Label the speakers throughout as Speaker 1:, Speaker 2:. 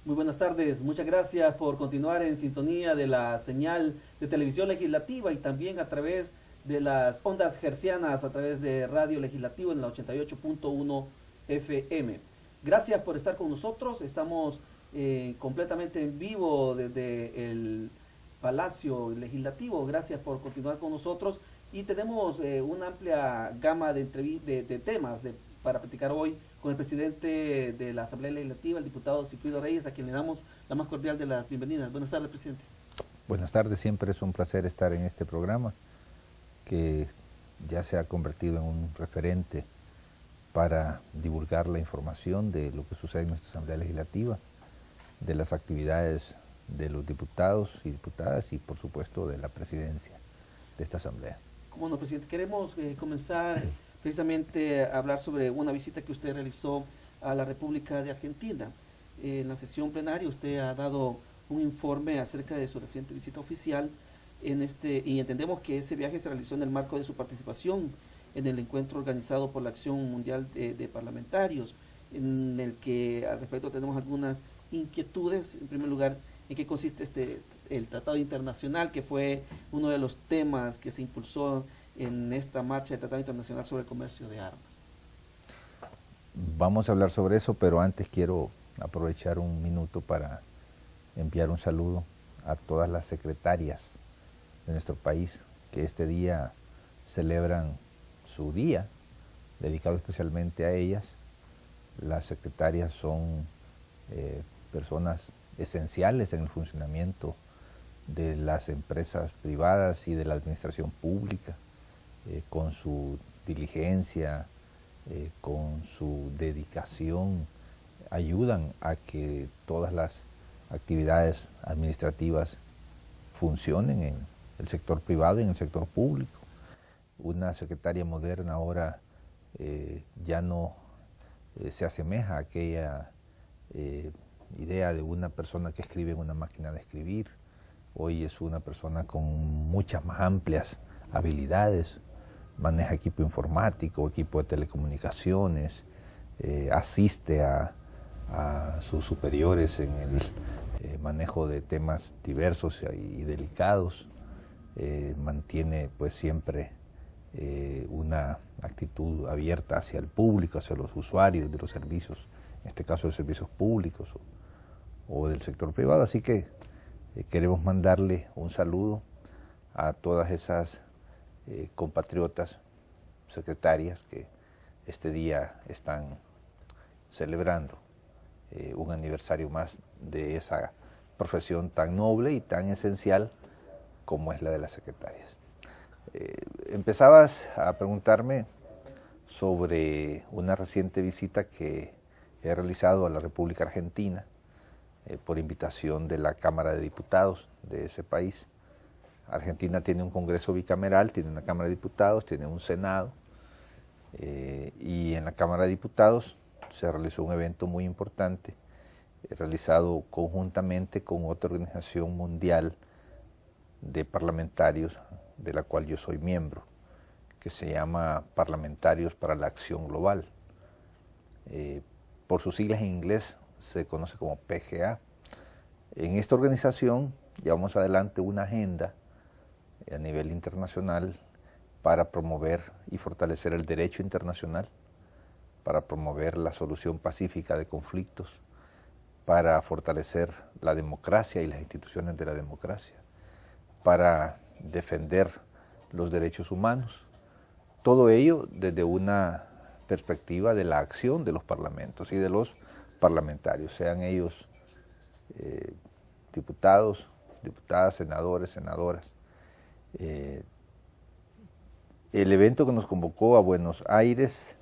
Speaker 1: Muy buenas tardes, muchas gracias por continuar en sintonía de la señal de televisión legislativa y también a través de las ondas hercianas, a través de Radio Legislativo en la 88.1 FM. Gracias por estar con nosotros, estamos completamente en vivo desde el Palacio Legislativo, gracias por continuar con nosotros y tenemos una amplia gama de temas para platicar hoy con el presidente de la Asamblea Legislativa, el diputado Sigfrido Reyes, a quien le damos la más cordial de las bienvenidas. Buenas tardes, presidente.
Speaker 2: Buenas tardes, siempre es un placer estar en este programa que ya se ha convertido en un referente para divulgar la información de lo que sucede en nuestra Asamblea Legislativa, de las actividades de los diputados y diputadas y por supuesto de la presidencia de esta Asamblea.
Speaker 1: Cómo no, presidente, queremos comenzar precisamente a hablar sobre una visita que usted realizó a la República de Argentina. En la sesión plenaria usted ha dado un informe acerca de su reciente visita oficial y entendemos que ese viaje se realizó en el marco de su participación en el encuentro organizado por la Acción Mundial de Parlamentarios, en el que al respecto tenemos algunas inquietudes. En primer lugar, ¿en qué consiste el Tratado Internacional, que fue uno de los temas que se impulsó en esta marcha del Tratado Internacional sobre el Comercio de Armas?
Speaker 2: Vamos a hablar sobre eso, pero antes quiero aprovechar un minuto para enviar un saludo a todas las secretarias de nuestro país que este día celebran su día, dedicado especialmente a ellas. Las secretarias son personas esenciales en el funcionamiento de las empresas privadas y de la administración pública, con su diligencia, con su dedicación, ayudan a que todas las actividades administrativas funcionen en el sector privado y en el sector público. Una secretaria moderna ahora ya no se asemeja a aquella idea de una persona que escribe en una máquina de escribir. Hoy es una persona con muchas más amplias habilidades, maneja equipo informático, equipo de telecomunicaciones, asiste a sus superiores en el manejo de temas diversos y delicados, mantiene pues siempre una actitud abierta hacia el público, hacia los usuarios de los servicios, en este caso de servicios públicos o del sector privado, así que queremos mandarle un saludo a todas esas compatriotas secretarias que este día están celebrando un aniversario más de esa profesión tan noble y tan esencial como es la de las secretarias. Empezabas a preguntarme sobre una reciente visita que he realizado a la República Argentina por invitación de la Cámara de Diputados de ese país. Argentina tiene un Congreso bicameral, tiene una Cámara de Diputados, tiene un Senado, y en la Cámara de Diputados se realizó un evento muy importante, realizado conjuntamente con otra organización mundial de parlamentarios, de la cual yo soy miembro, que se llama Parlamentarios para la Acción Global. Por sus siglas en inglés se conoce como PGA. En esta organización llevamos adelante una agenda a nivel internacional para promover y fortalecer el derecho internacional, para promover la solución pacífica de conflictos, para fortalecer la democracia y las instituciones de la democracia, para defender los derechos humanos. Todo ello desde una perspectiva de la acción de los parlamentos y de los parlamentarios, sean ellos diputados, diputadas, senadores, senadoras. El evento que nos convocó a Buenos Aires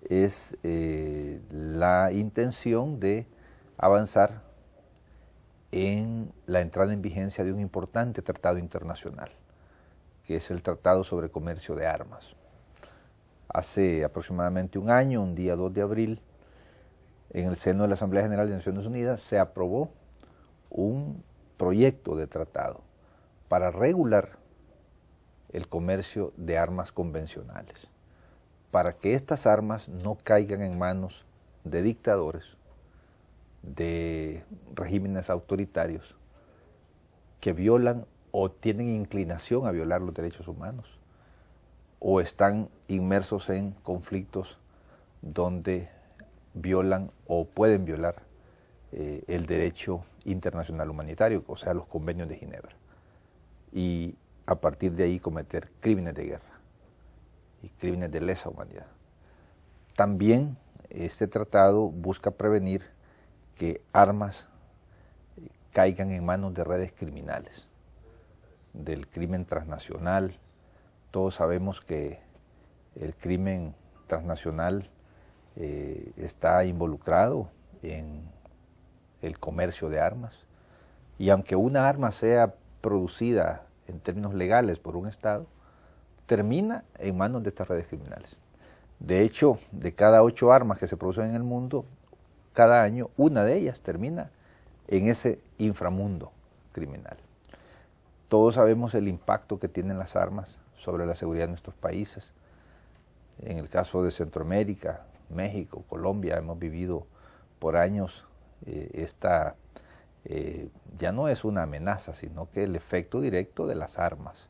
Speaker 2: es la intención de avanzar en la entrada en vigencia de un importante tratado internacional, que es el Tratado sobre Comercio de Armas. Hace aproximadamente un año, un día 2 de abril, en el seno de la Asamblea General de Naciones Unidas se aprobó un proyecto de tratado para regular el comercio de armas convencionales, para que estas armas no caigan en manos de dictadores de regímenes autoritarios que violan o tienen inclinación a violar los derechos humanos o están inmersos en conflictos donde violan o pueden violar el derecho internacional humanitario, o sea, los convenios de Ginebra, y a partir de ahí cometer crímenes de guerra y crímenes de lesa humanidad. También este tratado busca prevenir que armas caigan en manos de redes criminales, del crimen transnacional. Todos sabemos que el crimen transnacional está involucrado en el comercio de armas, y aunque una arma sea producida en términos legales por un Estado, termina en manos de estas redes criminales. De hecho, de cada 8 armas que se producen en el mundo, cada año una de ellas termina en ese inframundo criminal. Todos sabemos el impacto que tienen las armas sobre la seguridad de nuestros países. En el caso de Centroamérica, México, Colombia, hemos vivido por años esta ya no es una amenaza, sino que el efecto directo de las armas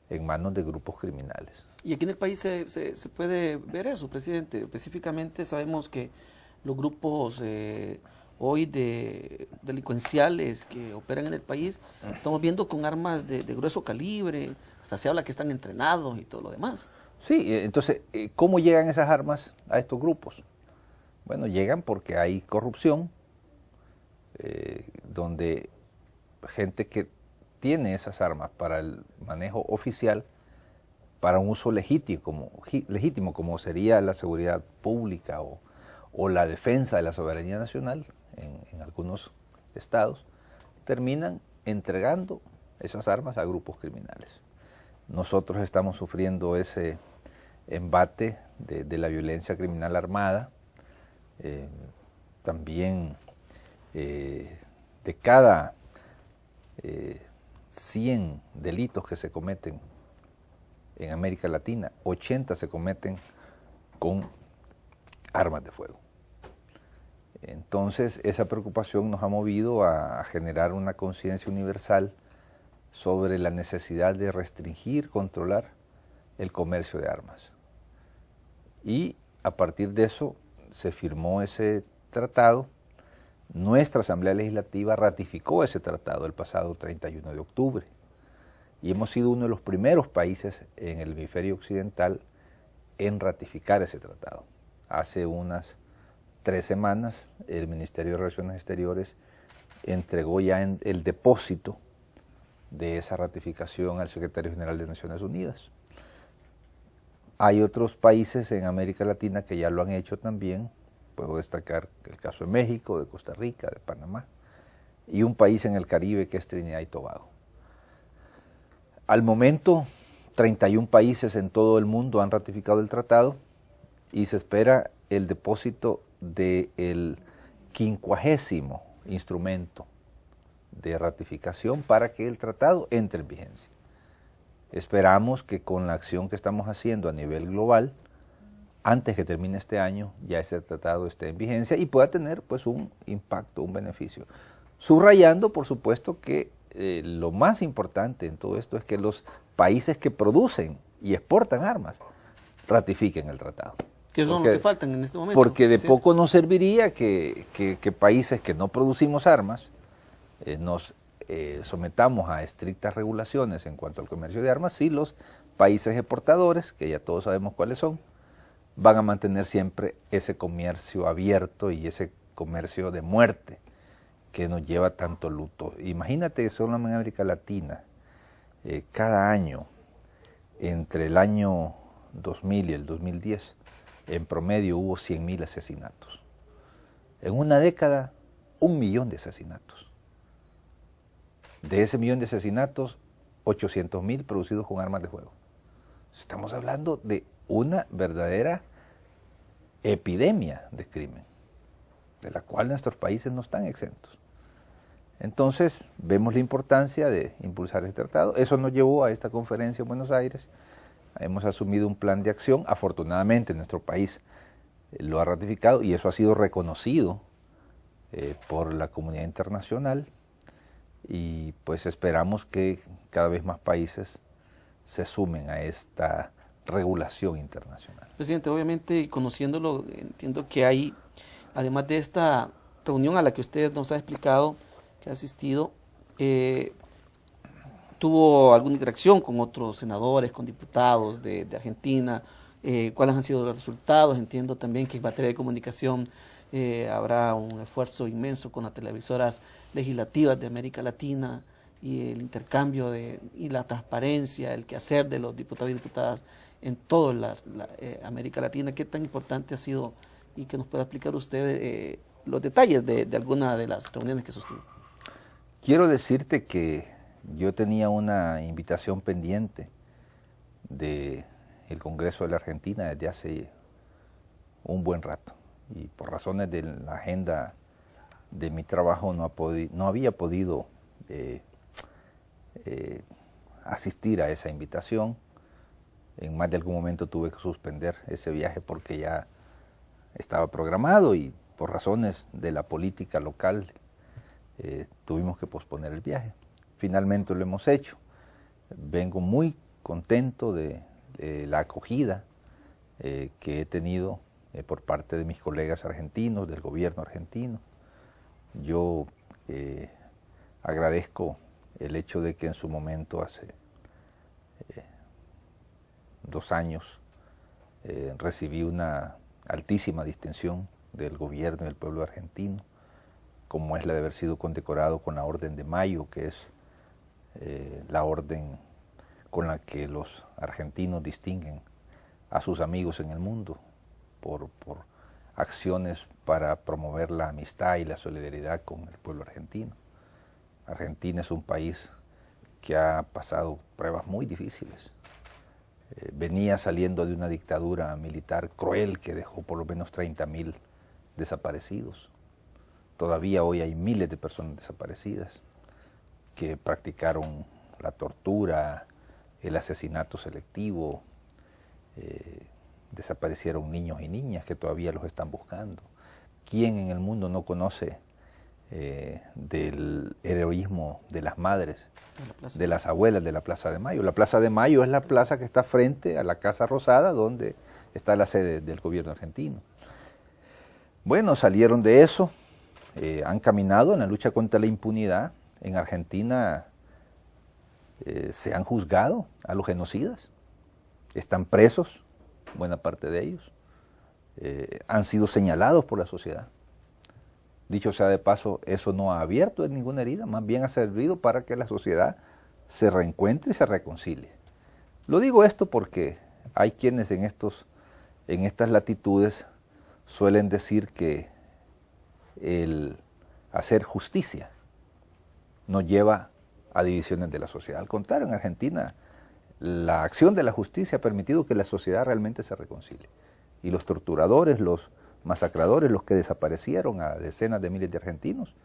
Speaker 2: en manos de grupos criminales.
Speaker 1: Y aquí en el país se puede ver eso, presidente. Específicamente sabemos que los grupos hoy delincuenciales que operan en el país, estamos viendo con armas de grueso calibre, hasta se habla que están entrenados y todo lo demás.
Speaker 2: Sí, entonces, ¿cómo llegan esas armas a estos grupos? Bueno, llegan porque hay corrupción, donde gente que tiene esas armas para el manejo oficial, para un uso legítimo como sería la seguridad pública o la defensa de la soberanía nacional en algunos estados, terminan entregando esas armas a grupos criminales. Nosotros estamos sufriendo ese embate de la violencia criminal armada. También de cada 100 delitos que se cometen en América Latina, 80 se cometen con armas de fuego. Entonces, esa preocupación nos ha movido a generar una conciencia universal sobre la necesidad de restringir, controlar el comercio de armas. Y a partir de eso se firmó ese tratado. Nuestra Asamblea Legislativa ratificó ese tratado el pasado 31 de octubre y hemos sido uno de los primeros países en el hemisferio occidental en ratificar ese tratado. Hace unas 3 semanas el Ministerio de Relaciones Exteriores entregó ya el depósito de esa ratificación al Secretario General de Naciones Unidas. Hay otros países en América Latina que ya lo han hecho también. Puedo destacar el caso de México, de Costa Rica, de Panamá, y un país en el Caribe que es Trinidad y Tobago. Al momento, 31 países en todo el mundo han ratificado el tratado y se espera el depósito del 50º instrumento de ratificación para que el tratado entre en vigencia. Esperamos que con la acción que estamos haciendo a nivel global, antes que termine este año, ya ese tratado esté en vigencia y pueda tener pues un impacto, un beneficio. Subrayando, por supuesto, que lo más importante en todo esto es que los países que producen y exportan armas ratifiquen el tratado.
Speaker 1: ¿Qué son los que faltan en este momento?
Speaker 2: Porque de poco nos serviría que países que no producimos armas nos sometamos a estrictas regulaciones en cuanto al comercio de armas si los países exportadores, que ya todos sabemos cuáles son, van a mantener siempre ese comercio abierto y ese comercio de muerte que nos lleva tanto luto. Imagínate que solo en América Latina, cada año, entre el año 2000 y el 2010, en promedio hubo 100.000 asesinatos. En una década, 1.000.000 de asesinatos. De ese 1.000.000 de asesinatos, 800.000 producidos con armas de fuego. Estamos hablando de una verdadera epidemia de crimen, de la cual nuestros países no están exentos. Entonces, vemos la importancia de impulsar este tratado. Eso nos llevó a esta conferencia en Buenos Aires. Hemos asumido un plan de acción. Afortunadamente, nuestro país lo ha ratificado y eso ha sido reconocido por la comunidad internacional, y pues esperamos que cada vez más países se sumen a esta regulación internacional.
Speaker 1: Presidente, obviamente, conociéndolo, entiendo que hay, además de esta reunión a la que usted nos ha explicado que ha asistido, tuvo alguna interacción con otros senadores, con diputados de Argentina. ¿Cuáles han sido los resultados? Entiendo también que en materia de comunicación habrá un esfuerzo inmenso con las televisoras legislativas de América Latina, y el intercambio y la transparencia, el quehacer de los diputados y diputadas en toda América Latina. ¿Qué tan importante ha sido? Y que nos pueda explicar usted los detalles de alguna de las reuniones que sostuvo.
Speaker 2: Quiero decirte que yo tenía una invitación pendiente del Congreso de la Argentina desde hace un buen rato, y por razones de la agenda de mi trabajo no había podido asistir a esa invitación. En más de algún momento tuve que suspender ese viaje porque ya estaba programado, y por razones de la política local tuvimos que posponer el viaje. Finalmente lo hemos hecho. Vengo muy contento de la acogida que he tenido por parte de mis colegas argentinos, del gobierno argentino. Yo agradezco el hecho de que en su momento, hace 2 años, recibí una altísima distinción del gobierno y del pueblo argentino, como es la de haber sido condecorado con la Orden de Mayo, que es la orden con la que los argentinos distinguen a sus amigos en el mundo por acciones para promover la amistad y la solidaridad con el pueblo argentino. Argentina es un país que ha pasado pruebas muy difíciles. Venía saliendo de una dictadura militar cruel que dejó por lo menos 30.000 desaparecidos. Todavía hoy hay miles de personas desaparecidas que practicaron la tortura, el asesinato selectivo, desaparecieron niños y niñas que todavía los están buscando. ¿Quién en el mundo no conoce del heroísmo de las madres, de las abuelas de la Plaza de Mayo? La Plaza de Mayo es la plaza que está frente a la Casa Rosada, donde está la sede del gobierno argentino. Bueno, salieron de eso, han caminado en la lucha contra la impunidad. En Argentina se han juzgado a los genocidas, están presos, buena parte de ellos, han sido señalados por la sociedad. Dicho sea de paso, eso no ha abierto ninguna herida, más bien ha servido para que la sociedad se reencuentre y se reconcilie. Lo digo esto porque hay quienes en estas latitudes suelen decir que el hacer justicia nos lleva a divisiones de la sociedad. Al contrario, en Argentina la acción de la justicia ha permitido que la sociedad realmente se reconcilie. Y los torturadores, los masacradores, los que desaparecieron a decenas de miles de argentinos,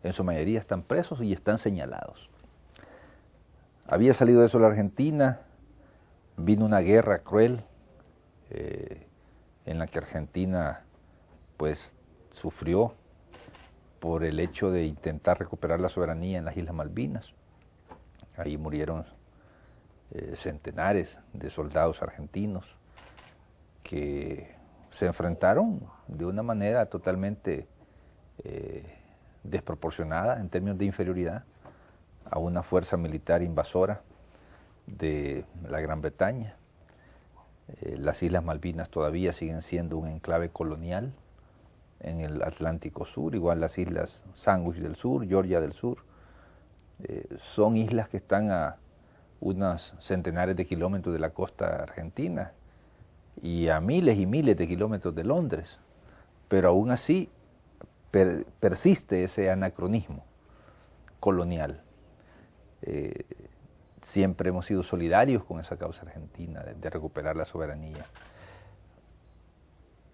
Speaker 2: en su mayoría están presos y están señalados. Había salido de eso la Argentina, vino una guerra cruel en la que Argentina pues sufrió por el hecho de intentar recuperar la soberanía en las Islas Malvinas. Ahí murieron centenares de soldados argentinos que se enfrentaron de una manera totalmente desproporcionada en términos de inferioridad a una fuerza militar invasora de la Gran Bretaña. Las Islas Malvinas todavía siguen siendo un enclave colonial en el Atlántico Sur, igual las Islas Sandwich del Sur, Georgia del Sur. Son islas que están a unos centenares de kilómetros de la costa argentina y a miles y miles de kilómetros de Londres, pero aún así persiste ese anacronismo colonial. Siempre hemos sido solidarios con esa causa argentina de recuperar la soberanía.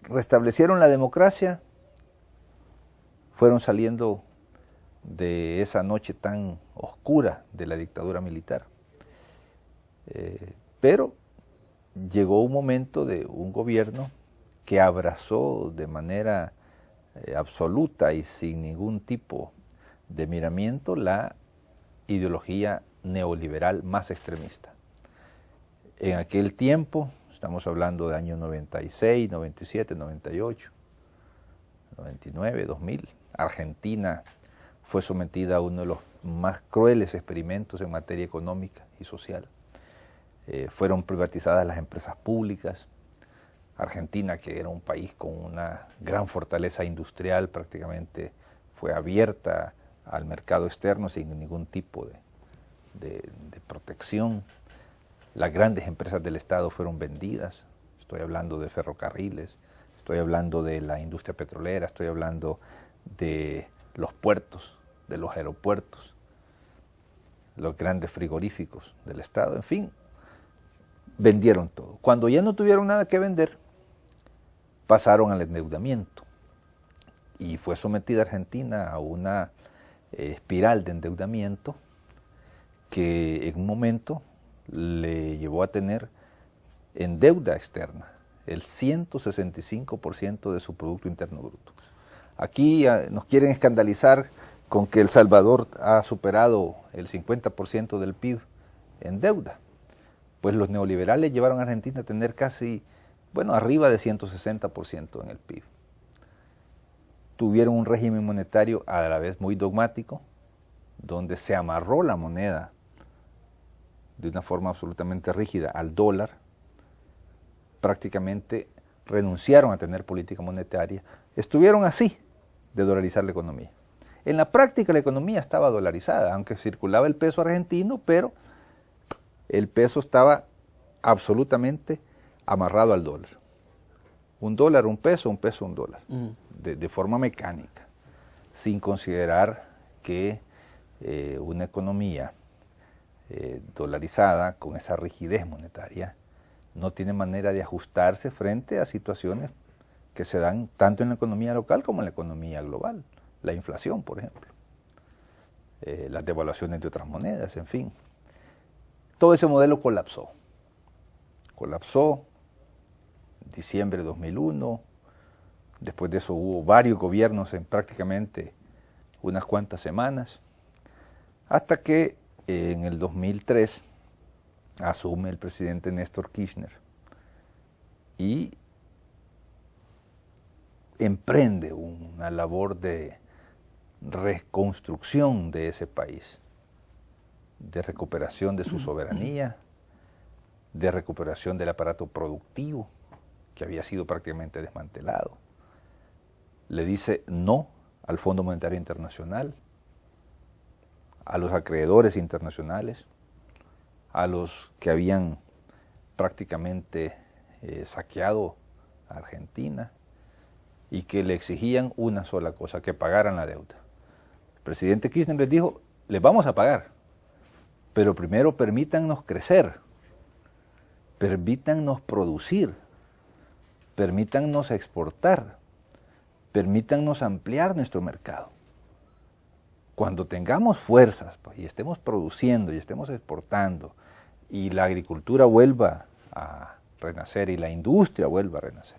Speaker 2: Restablecieron la democracia, fueron saliendo de esa noche tan oscura de la dictadura militar. Pero llegó un momento de un gobierno que abrazó de manera absoluta y sin ningún tipo de miramiento la ideología neoliberal más extremista. En aquel tiempo, estamos hablando de años 96, 97, 98, 99, 2000, Argentina fue sometida a uno de los más crueles experimentos en materia económica y social. Fueron privatizadas las empresas públicas. Argentina, que era un país con una gran fortaleza industrial, prácticamente fue abierta al mercado externo sin ningún tipo de protección. Las grandes empresas del Estado fueron vendidas. Estoy hablando de ferrocarriles, estoy hablando de la industria petrolera, estoy hablando de los puertos, de los aeropuertos, los grandes frigoríficos del Estado, en fin, vendieron todo. Cuando ya no tuvieron nada que vender, pasaron al endeudamiento y fue sometida Argentina a una espiral de endeudamiento que en un momento le llevó a tener en deuda externa el 165% de su Producto Interno Bruto. Aquí nos quieren escandalizar con que El Salvador ha superado el 50% del PIB en deuda. Pues los neoliberales llevaron a Argentina a tener casi, arriba de 160% en el PIB. Tuvieron un régimen monetario a la vez muy dogmático, donde se amarró la moneda de una forma absolutamente rígida al dólar. Prácticamente renunciaron a tener política monetaria. Estuvieron así de dolarizar la economía. En la práctica la economía estaba dolarizada, aunque circulaba el peso argentino, pero el peso estaba absolutamente amarrado al dólar. Un dólar, un peso, un peso, un dólar. De forma mecánica, sin considerar que una economía dolarizada, con esa rigidez monetaria, no tiene manera de ajustarse frente a situaciones que se dan tanto en la economía local como en la economía global. La inflación, por ejemplo, las devaluaciones de otras monedas, en fin. Todo ese modelo colapsó. Colapsó en diciembre de 2001, después de eso hubo varios gobiernos en prácticamente unas cuantas semanas, hasta que en el 2003 asume el presidente Néstor Kirchner y emprende una labor de reconstrucción de ese país, de recuperación de su soberanía, de recuperación del aparato productivo que había sido prácticamente desmantelado. Le dice no al Fondo Monetario Internacional, a los acreedores internacionales, a los que habían prácticamente saqueado a Argentina y que le exigían una sola cosa, que pagaran la deuda. El presidente Kirchner les dijo, les vamos a pagar, pero primero permítannos crecer, permítannos producir, permítannos exportar, permítannos ampliar nuestro mercado. Cuando tengamos fuerzas y estemos produciendo y estemos exportando y la agricultura vuelva a renacer y la industria vuelva a renacer,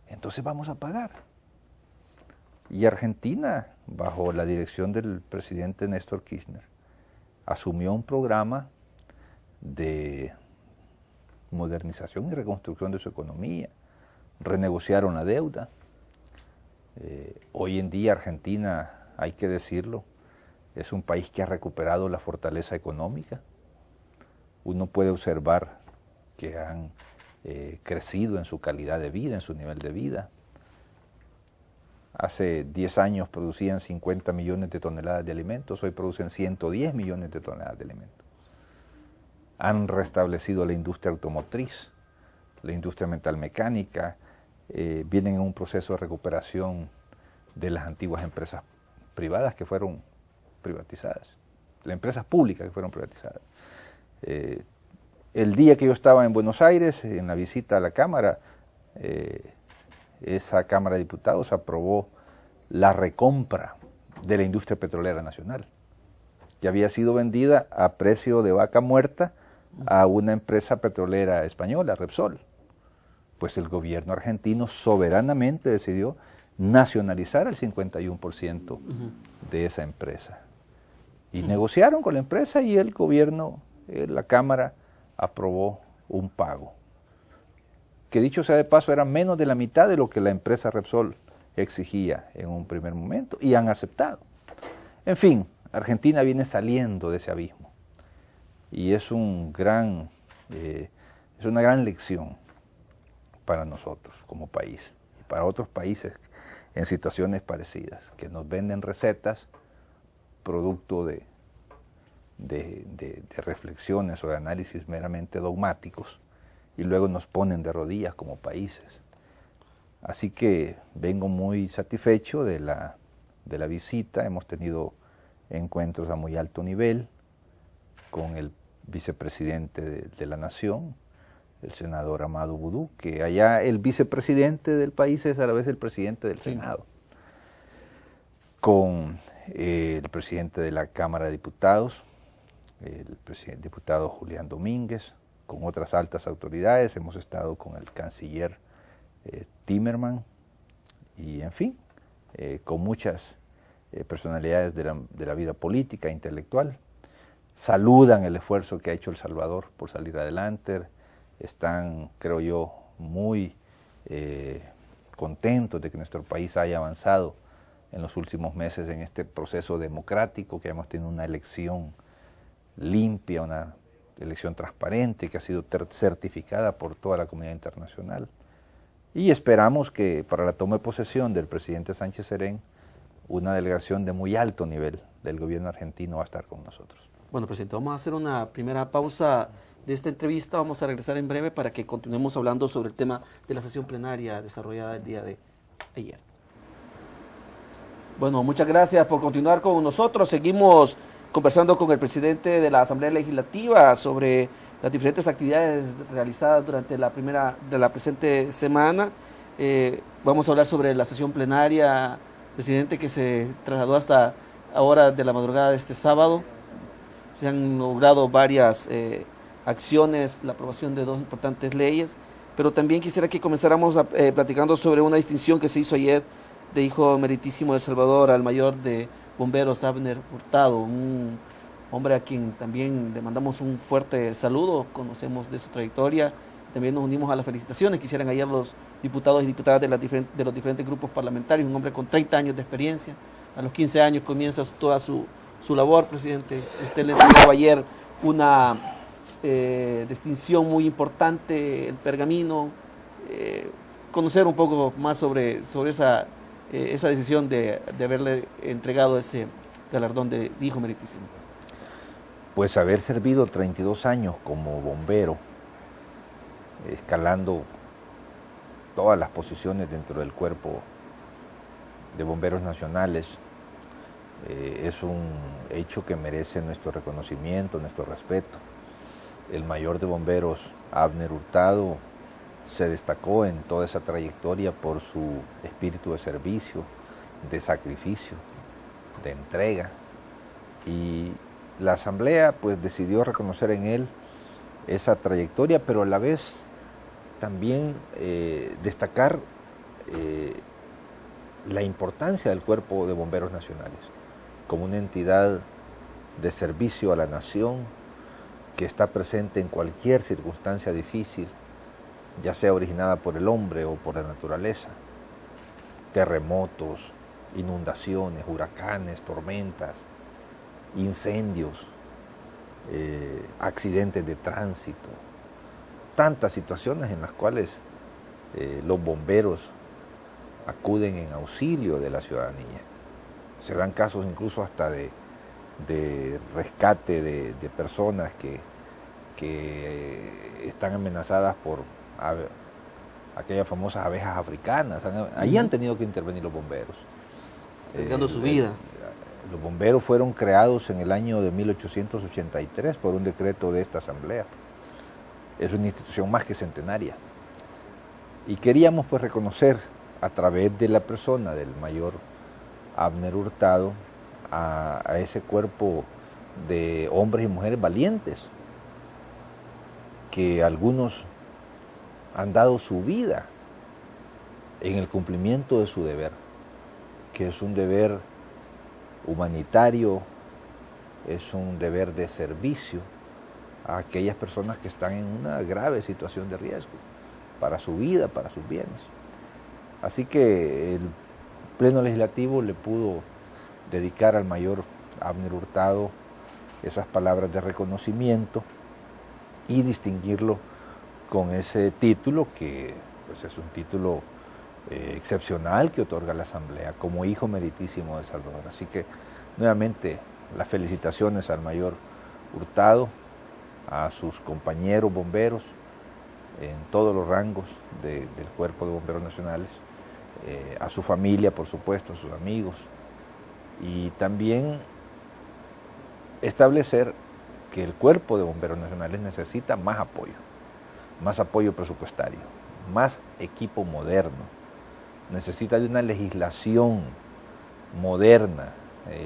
Speaker 2: entonces vamos a pagar. Y Argentina, bajo la dirección del presidente Néstor Kirchner, asumió un programa de modernización y reconstrucción de su economía, renegociaron la deuda. Hoy en día Argentina, hay que decirlo, es un país que ha recuperado la fortaleza económica. Uno puede observar que han crecido en su calidad de vida, en su nivel de vida. Hace 10 años producían 50 millones de toneladas de alimentos, hoy producen 110 millones de toneladas de alimentos. Han restablecido la industria automotriz, la industria metalmecánica, vienen en un proceso de recuperación de las antiguas empresas privadas que fueron privatizadas, las empresas públicas que fueron privatizadas. El día que yo estaba en Buenos Aires, en la visita a la Cámara, esa Cámara de Diputados aprobó la recompra de la industria petrolera nacional, que había sido vendida a precio de vaca muerta a una empresa petrolera española, Repsol. Pues el gobierno argentino soberanamente decidió nacionalizar el 51% de esa empresa. Y negociaron con la empresa y el gobierno, la Cámara, aprobó un pago, que dicho sea de paso era menos de la mitad de lo que la empresa Repsol exigía en un primer momento, y han aceptado. En fin, Argentina viene saliendo de ese abismo, y es una gran lección para nosotros como país, y para otros países en situaciones parecidas, que nos venden recetas producto de reflexiones o de análisis meramente dogmáticos, y luego nos ponen de rodillas como países. Así que vengo muy satisfecho de la visita. Hemos tenido encuentros a muy alto nivel con el vicepresidente de la Nación, el senador Amado Boudou, que allá el vicepresidente del país es a la vez el presidente del Senado, con el presidente de la Cámara de Diputados, el diputado Julián Domínguez, con otras altas autoridades. Hemos estado con el canciller Timerman y, en fin, con muchas personalidades de la vida política e intelectual. Saludan el esfuerzo que ha hecho El Salvador por salir adelante. Están, creo yo, muy contentos de que nuestro país haya avanzado en los últimos meses en este proceso democrático, que hemos tenido una elección limpia, una elección transparente, que ha sido certificada por toda la comunidad internacional. Y esperamos que para la toma de posesión del presidente Sánchez Serén, una delegación de muy alto nivel del gobierno argentino va a estar con nosotros.
Speaker 1: Bueno, presidente, vamos a hacer una primera pausa de esta entrevista. Vamos a regresar en breve para que continuemos hablando sobre el tema de la sesión plenaria desarrollada el día de ayer. Bueno, muchas gracias por continuar con nosotros. Seguimos conversando con el presidente de la Asamblea Legislativa sobre las diferentes actividades realizadas durante la presente semana. Vamos a hablar sobre la sesión plenaria, presidente, que se trasladó hasta ahora de la madrugada de este sábado. Se han logrado varias acciones, la aprobación de 2 importantes leyes, pero también quisiera que comenzáramos platicando sobre una distinción que se hizo ayer de hijo meritísimo de El Salvador al mayor de bomberos Abner Hurtado, un hombre a quien también le mandamos un fuerte saludo, conocemos de su trayectoria, también nos unimos a las felicitaciones que hicieran ayer los diputados y diputadas de los diferentes grupos parlamentarios, un hombre con 30 años de experiencia. A los 15 años comienza toda su labor, presidente. Usted le entregaba ayer una distinción muy importante, el pergamino, conocer un poco más sobre esa decisión de haberle entregado ese galardón de hijo meritísimo.
Speaker 2: Pues haber servido 32 años como bombero, escalando todas las posiciones dentro del cuerpo de bomberos nacionales, es un hecho que merece nuestro reconocimiento, nuestro respeto. El mayor de bomberos, Abner Hurtado, se destacó en toda esa trayectoria por su espíritu de servicio, de sacrificio, de entrega, y la Asamblea pues decidió reconocer en él esa trayectoria, pero a la vez también destacar la importancia del Cuerpo de Bomberos Nacionales como una entidad de servicio a la nación que está presente en cualquier circunstancia difícil, ya sea originada por el hombre o por la naturaleza, terremotos, inundaciones, huracanes, tormentas, incendios, accidentes de tránsito, tantas situaciones en las cuales los bomberos acuden en auxilio de la ciudadanía. Se dan casos incluso hasta de rescate de personas que están amenazadas por aquellas famosas abejas africanas. Ahí han tenido que intervenir los bomberos.
Speaker 1: Dando su vida.
Speaker 2: Los bomberos fueron creados en el año de 1883 por un decreto de esta Asamblea. Es una institución más que centenaria. Y queríamos pues reconocer a través de la persona del mayor Abner Hurtado a ese cuerpo de hombres y mujeres valientes, que algunos han dado su vida en el cumplimiento de su deber. que es un deber humanitario, es un deber de servicio a aquellas personas que están en una grave situación de riesgo para su vida, para sus bienes. Así que el Pleno Legislativo le pudo dedicar al mayor Abner Hurtado esas palabras de reconocimiento y distinguirlo con ese título que pues, es un título excepcional que otorga la Asamblea como hijo meritísimo de El Salvador. Así que nuevamente las felicitaciones al mayor Hurtado, a sus compañeros bomberos en todos los rangos del Cuerpo de Bomberos Nacionales, a su familia, por supuesto, a sus amigos, y también establecer que el Cuerpo de Bomberos Nacionales necesita más apoyo presupuestario, más equipo moderno, necesita de una legislación moderna.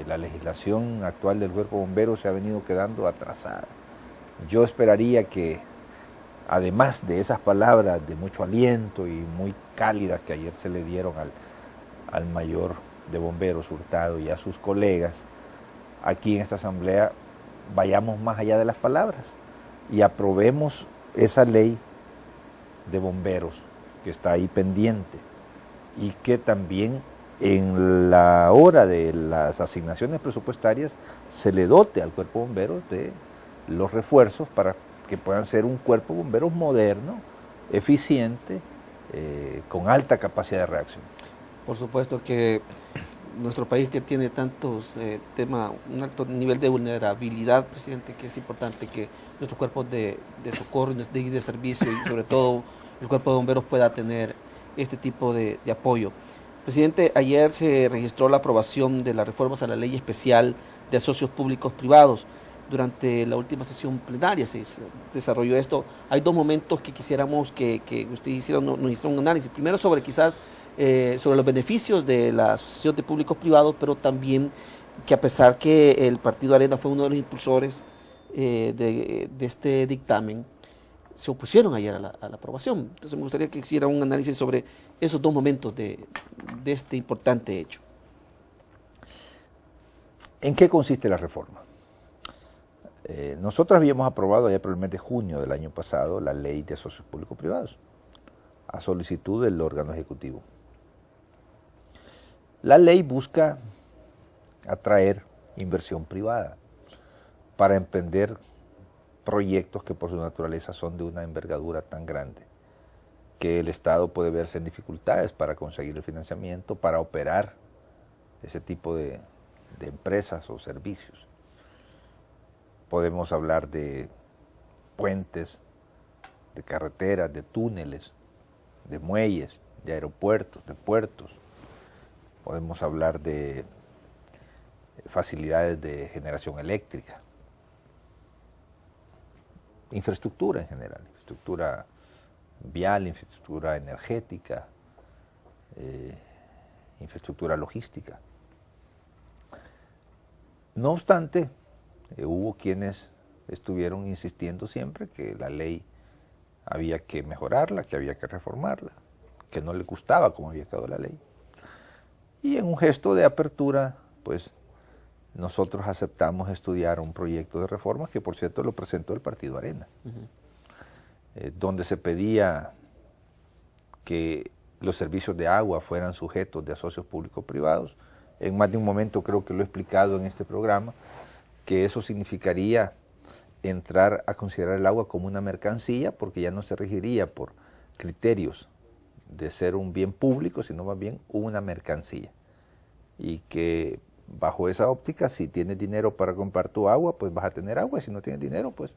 Speaker 2: La legislación actual del Cuerpo de Bomberos se ha venido quedando atrasada. Yo esperaría que, además de esas palabras de mucho aliento y muy cálidas que ayer se le dieron al mayor de bomberos Hurtado y a sus colegas, aquí en esta asamblea vayamos más allá de las palabras y aprobemos esa ley de bomberos que está ahí pendiente y que también en la hora de las asignaciones presupuestarias se le dote al cuerpo de bomberos de los refuerzos para que puedan ser un cuerpo de bomberos moderno, eficiente, con alta capacidad de reacción.
Speaker 1: Por supuesto que nuestro país, que tiene tantos temas, un alto nivel de vulnerabilidad, presidente, que es importante que nuestros cuerpos de socorro y de servicio y sobre todo el cuerpo de bomberos pueda tener este tipo de apoyo. Presidente, ayer se registró la aprobación de las reformas a la Ley Especial de Socios Públicos Privados. Durante la última sesión plenaria se desarrolló esto. Hay dos momentos que quisiéramos que usted nos hiciera un análisis. Primero sobre quizás sobre los beneficios de la asociación de públicos privados, pero también que a pesar que el Partido Arena fue uno de los impulsores de este dictamen, se opusieron ayer a la aprobación. Entonces me gustaría que hiciera un análisis sobre esos dos momentos de este importante hecho.
Speaker 2: ¿En qué consiste la reforma? Nosotros habíamos aprobado ya por el mes de junio del año pasado la ley de socios públicos privados a solicitud del órgano ejecutivo. La ley busca atraer inversión privada para emprender proyectos que por su naturaleza son de una envergadura tan grande que el Estado puede verse en dificultades para conseguir el financiamiento, para operar ese tipo de empresas o servicios. Podemos hablar de puentes, de carreteras, de túneles, de muelles, de aeropuertos, de puertos. Podemos hablar de facilidades de generación eléctrica, infraestructura en general, infraestructura vial, infraestructura energética, infraestructura logística. No obstante, hubo quienes estuvieron insistiendo siempre que la ley había que mejorarla, que había que reformarla, que no le gustaba cómo había quedado la ley. Y en un gesto de apertura, pues nosotros aceptamos estudiar un proyecto de reforma que, por cierto, lo presentó el Partido Arena, donde se pedía que los servicios de agua fueran sujetos de asocios público-privados. En más de un momento creo que lo he explicado en este programa, que eso significaría entrar a considerar el agua como una mercancía, porque ya no se regiría por criterios de ser un bien público, sino más bien una mercancía. Y que bajo esa óptica, si tienes dinero para comprar tu agua, pues vas a tener agua, y si no tienes dinero, pues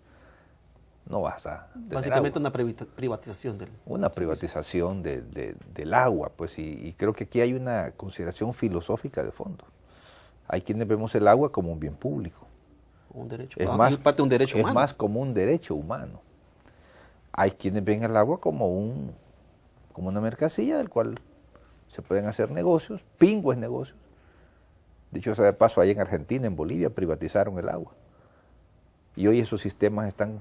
Speaker 2: no vas a tener
Speaker 1: básicamente
Speaker 2: agua.
Speaker 1: Una privatización del
Speaker 2: Una privatización del agua, pues, y creo que aquí hay una consideración filosófica de fondo. Hay quienes vemos el agua como un bien público.
Speaker 1: Un derecho.
Speaker 2: Es más,
Speaker 1: parte de un derecho humano.
Speaker 2: Es más como un derecho humano. Hay quienes ven el agua como una mercancía del cual se pueden hacer negocios, pingües negocios. Dicho sea de paso, ahí en Argentina, en Bolivia, privatizaron el agua. Y hoy esos sistemas están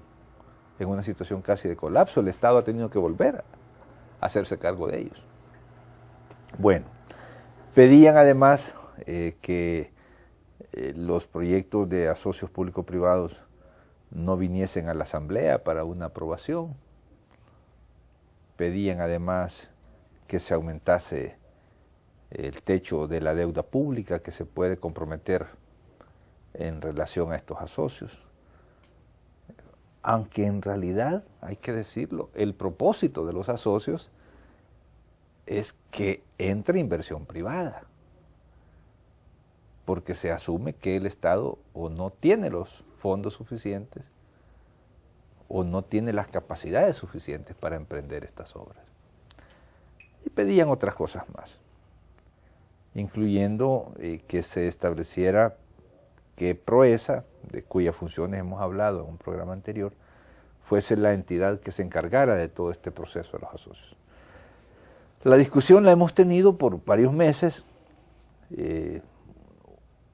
Speaker 2: en una situación casi de colapso. El Estado ha tenido que volver a hacerse cargo de ellos. Bueno, Pedían además que los proyectos de asocios público-privados no viniesen a la Asamblea para una aprobación. Pedían además que se aumentase el techo de la deuda pública que se puede comprometer en relación a estos asocios. Aunque en realidad, hay que decirlo, el propósito de los asocios es que entre inversión privada, porque se asume que el Estado o no tiene los fondos suficientes o no tiene las capacidades suficientes para emprender estas obras. Y pedían otras cosas más, incluyendo que se estableciera que Proesa, de cuyas funciones hemos hablado en un programa anterior, fuese la entidad que se encargara de todo este proceso de los asocios. La discusión la hemos tenido por varios meses.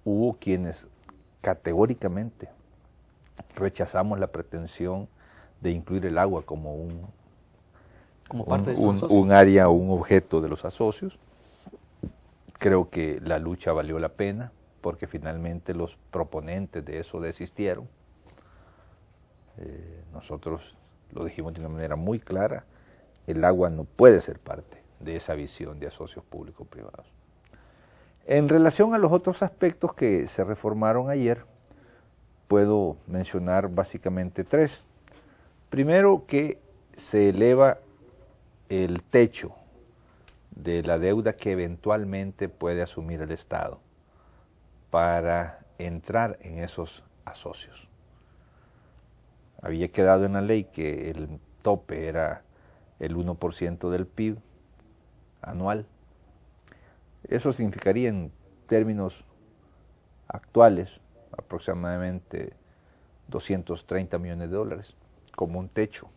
Speaker 2: Hubo quienes categóricamente rechazamos la pretensión de incluir el agua como un área o un objeto de los asocios. Creo que la lucha valió la pena porque finalmente los proponentes de eso desistieron. Nosotros lo dijimos de una manera muy clara, el agua no puede ser parte de esa visión de asocios público-privados. En relación a los otros aspectos que se reformaron ayer, puedo mencionar básicamente tres. Primero, que se eleva el techo de la deuda que eventualmente puede asumir el Estado para entrar en esos asocios. Había quedado en la ley que el tope era el 1% del PIB anual. Eso significaría en términos actuales aproximadamente 230 millones de dólares como un techo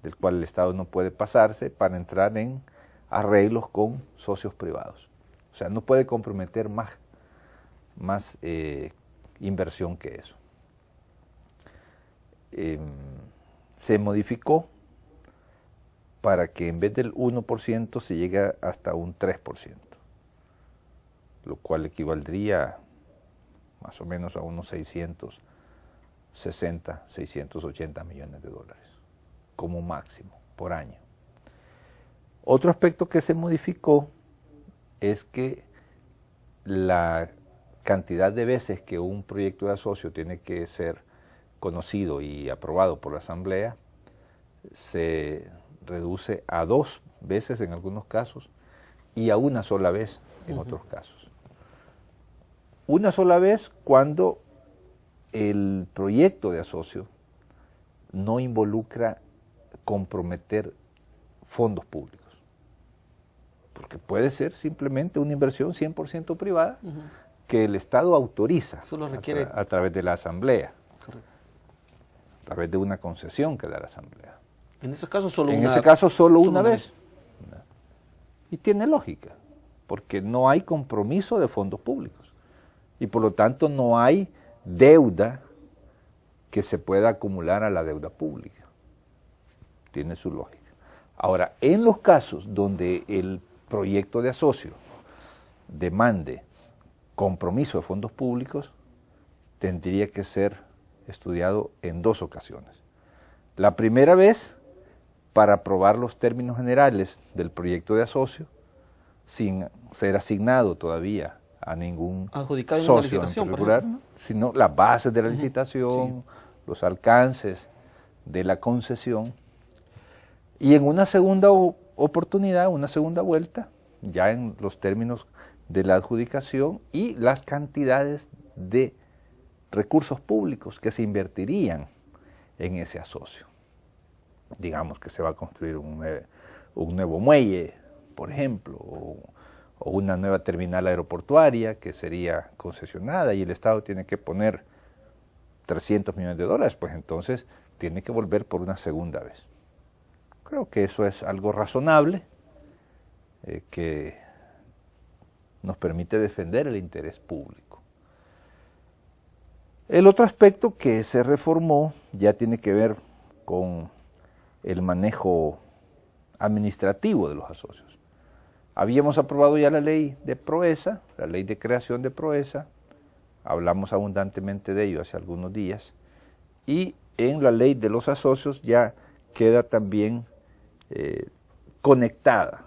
Speaker 2: del cual el Estado no puede pasarse para entrar en arreglos con socios privados. O sea, no puede comprometer más inversión que eso. Se modificó para que en vez del 1% se llegue hasta un 3%, lo cual equivaldría más o menos a unos 660, 680 millones de dólares como máximo por año. Otro aspecto que se modificó es que la cantidad de veces que un proyecto de asocio tiene que ser conocido y aprobado por la Asamblea se reduce a 2 veces en algunos casos y a una sola vez en otros casos. Una sola vez cuando el proyecto de asocio no involucra comprometer fondos públicos, porque puede ser simplemente una inversión 100% privada que el Estado autoriza
Speaker 1: solo requiere
Speaker 2: a través de la Asamblea.
Speaker 1: Correcto.
Speaker 2: A través de una concesión que da la Asamblea.
Speaker 1: En ese caso solo
Speaker 2: una vez. Y tiene lógica, porque no hay compromiso de fondos públicos y por lo tanto no hay deuda que se pueda acumular a la deuda pública. Tiene su lógica. Ahora, en los casos donde el proyecto de asocio demande compromiso de fondos públicos, tendría que ser estudiado en 2 ocasiones. La primera vez, para aprobar los términos generales del proyecto de asocio, sin ser asignado todavía a ningún
Speaker 1: adjudicado en
Speaker 2: socio
Speaker 1: una licitación,
Speaker 2: en particular, sino las bases de la licitación, los alcances de la concesión, y en una segunda oportunidad, una segunda vuelta, ya en los términos de la adjudicación y las cantidades de recursos públicos que se invertirían en ese asocio. Digamos que se va a construir un nuevo muelle, por ejemplo, o una nueva terminal aeroportuaria que sería concesionada y el Estado tiene que poner 300 millones de dólares, pues entonces tiene que volver por una segunda vez. Creo que eso es algo razonable, que nos permite defender el interés público. El otro aspecto que se reformó ya tiene que ver con el manejo administrativo de los asocios. Habíamos aprobado ya la ley de Proesa, la ley de creación de Proesa, hablamos abundantemente de ello hace algunos días, y en la ley de los asocios ya queda también conectada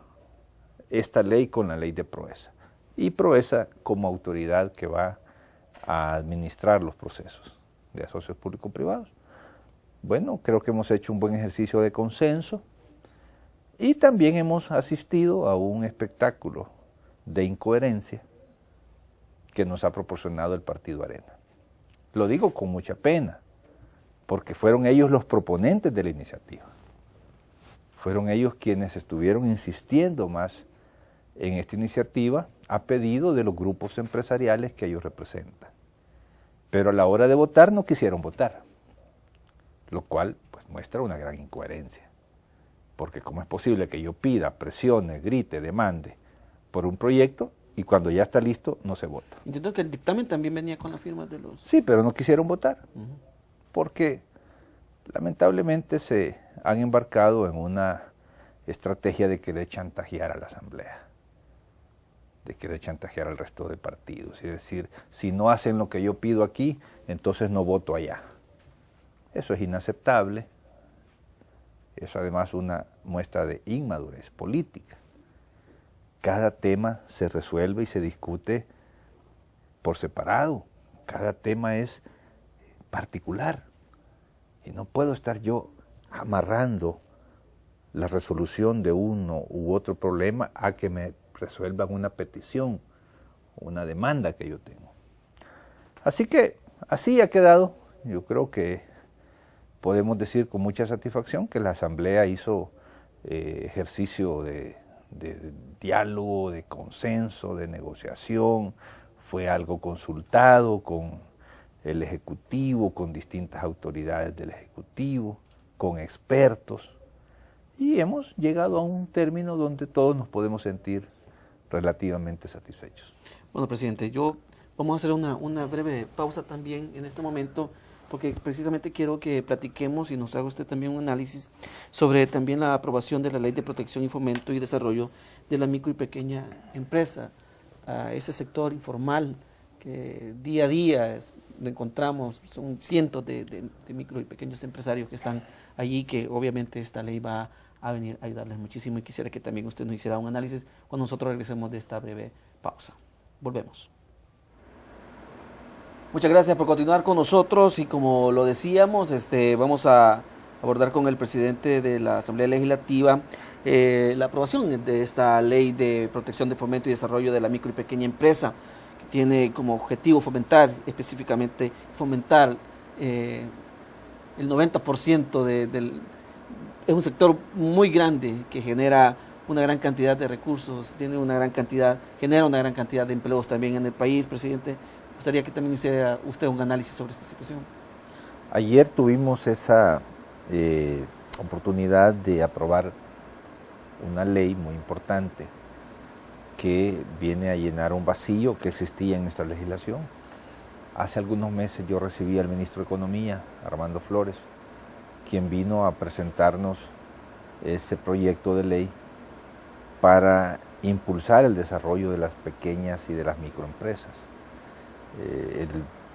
Speaker 2: esta ley con la ley de Proesa, y Proesa como autoridad que va a administrar los procesos de asocios público-privados. Bueno, creo que hemos hecho un buen ejercicio de consenso y también hemos asistido a un espectáculo de incoherencia que nos ha proporcionado el Partido Arena. Lo digo con mucha pena, porque fueron ellos los proponentes de la iniciativa. Fueron ellos quienes estuvieron insistiendo más en esta iniciativa a pedido de los grupos empresariales que ellos representan. Pero a la hora de votar no quisieron votar, lo cual pues muestra una gran incoherencia. Porque cómo es posible que yo pida, presione, grite, demande por un proyecto y cuando ya está listo no se vota.
Speaker 1: Entiendo que el dictamen también venía con las firmas de los...
Speaker 2: Sí, pero no quisieron votar, porque lamentablemente se han embarcado en una estrategia de querer chantajear a la Asamblea, de querer chantajear al resto de partidos, es decir, si no hacen lo que yo pido aquí, entonces no voto allá. Eso es inaceptable. Es además una muestra de inmadurez política. Cada tema se resuelve y se discute por separado. Cada tema es particular. Y no puedo estar yo amarrando la resolución de uno u otro problema a que me resuelvan una petición, una demanda que yo tengo. Así que así ha quedado. Yo creo que podemos decir con mucha satisfacción que la Asamblea hizo ejercicio de diálogo, de consenso, de negociación, fue algo consultado con el Ejecutivo, con distintas autoridades del Ejecutivo, con expertos, y hemos llegado a un término donde todos nos podemos sentir relativamente satisfechos.
Speaker 1: Bueno, presidente, vamos a hacer una breve pausa también en este momento, porque precisamente quiero que platiquemos y nos haga usted también un análisis sobre también la aprobación de la Ley de Protección y Fomento y Desarrollo de la Micro y Pequeña Empresa, a ese sector informal que día a día encontramos, son cientos de micro y pequeños empresarios que están allí, que obviamente esta ley va a venir a ayudarles muchísimo, y quisiera que también usted nos hiciera un análisis cuando nosotros regresemos de esta breve pausa. Volvemos. Muchas gracias por continuar con nosotros, y como lo decíamos, vamos a abordar con el presidente de la Asamblea Legislativa la aprobación de esta Ley de Protección de Fomento y Desarrollo de la Micro y Pequeña Empresa, que tiene como objetivo específicamente fomentar el 90% es un sector muy grande que genera una gran cantidad de recursos, genera una gran cantidad de empleos también en el país. Presidente, me gustaría que también hiciera usted un análisis sobre esta situación.
Speaker 2: Ayer tuvimos esa oportunidad de aprobar una ley muy importante que viene a llenar un vacío que existía en nuestra legislación. Hace algunos meses yo recibí al ministro de Economía, Armando Flores, quien vino a presentarnos ese proyecto de ley para impulsar el desarrollo de las pequeñas y de las microempresas. El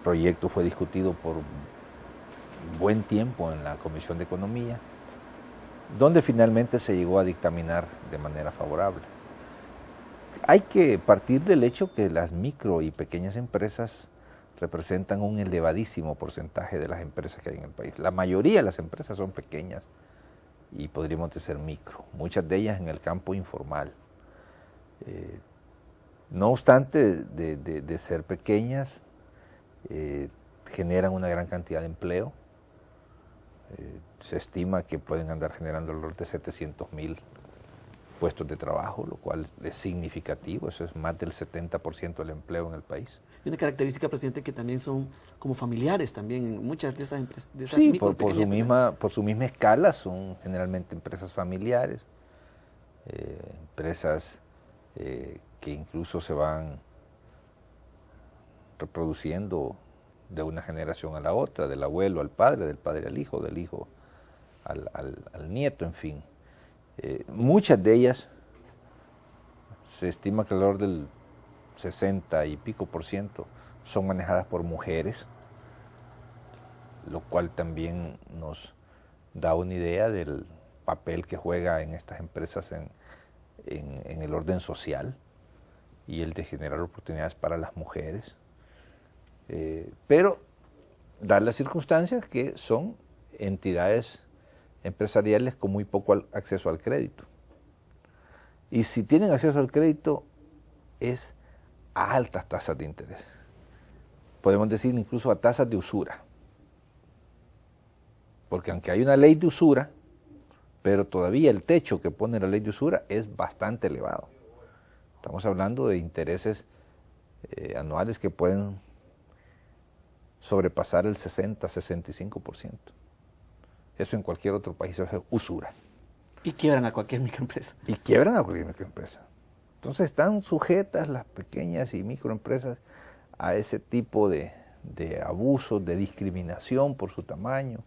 Speaker 2: proyecto fue discutido por buen tiempo en la Comisión de Economía, donde finalmente se llegó a dictaminar de manera favorable. Hay que partir del hecho que las micro y pequeñas empresas representan un elevadísimo porcentaje de las empresas que hay en el país. La mayoría de las empresas son pequeñas y podríamos decir micro, muchas de ellas en el campo informal. No obstante de ser pequeñas, generan una gran cantidad de empleo. Se estima que pueden andar generando alrededor de 700,000 puestos de trabajo, lo cual es significativo, eso es más del 70% del empleo en el país.
Speaker 1: Y una característica, presidente, que también son como familiares también en muchas de esas empresas.
Speaker 2: Sí, por su misma escala son generalmente empresas familiares, empresas que incluso se van reproduciendo de una generación a la otra, del abuelo al padre, del padre al hijo, del hijo al nieto, en fin. Muchas de ellas se estima que alrededor del 60 y pico por ciento son manejadas por mujeres, lo cual también nos da una idea del papel que juega en estas empresas en el orden social y el de generar oportunidades para las mujeres. Pero dar las circunstancias que son entidades empresariales con muy poco acceso al crédito. Y si tienen acceso al crédito es a altas tasas de interés. Podemos decir incluso a tasas de usura. Porque aunque hay una ley de usura, pero todavía el techo que pone la ley de usura es bastante elevado. Estamos hablando de intereses anuales que pueden sobrepasar el 60-65%. Eso en cualquier otro país es usura.
Speaker 1: Y quiebran a cualquier microempresa.
Speaker 2: Y quiebran a cualquier microempresa. Entonces están sujetas las pequeñas y microempresas a ese tipo de abusos, de discriminación por su tamaño,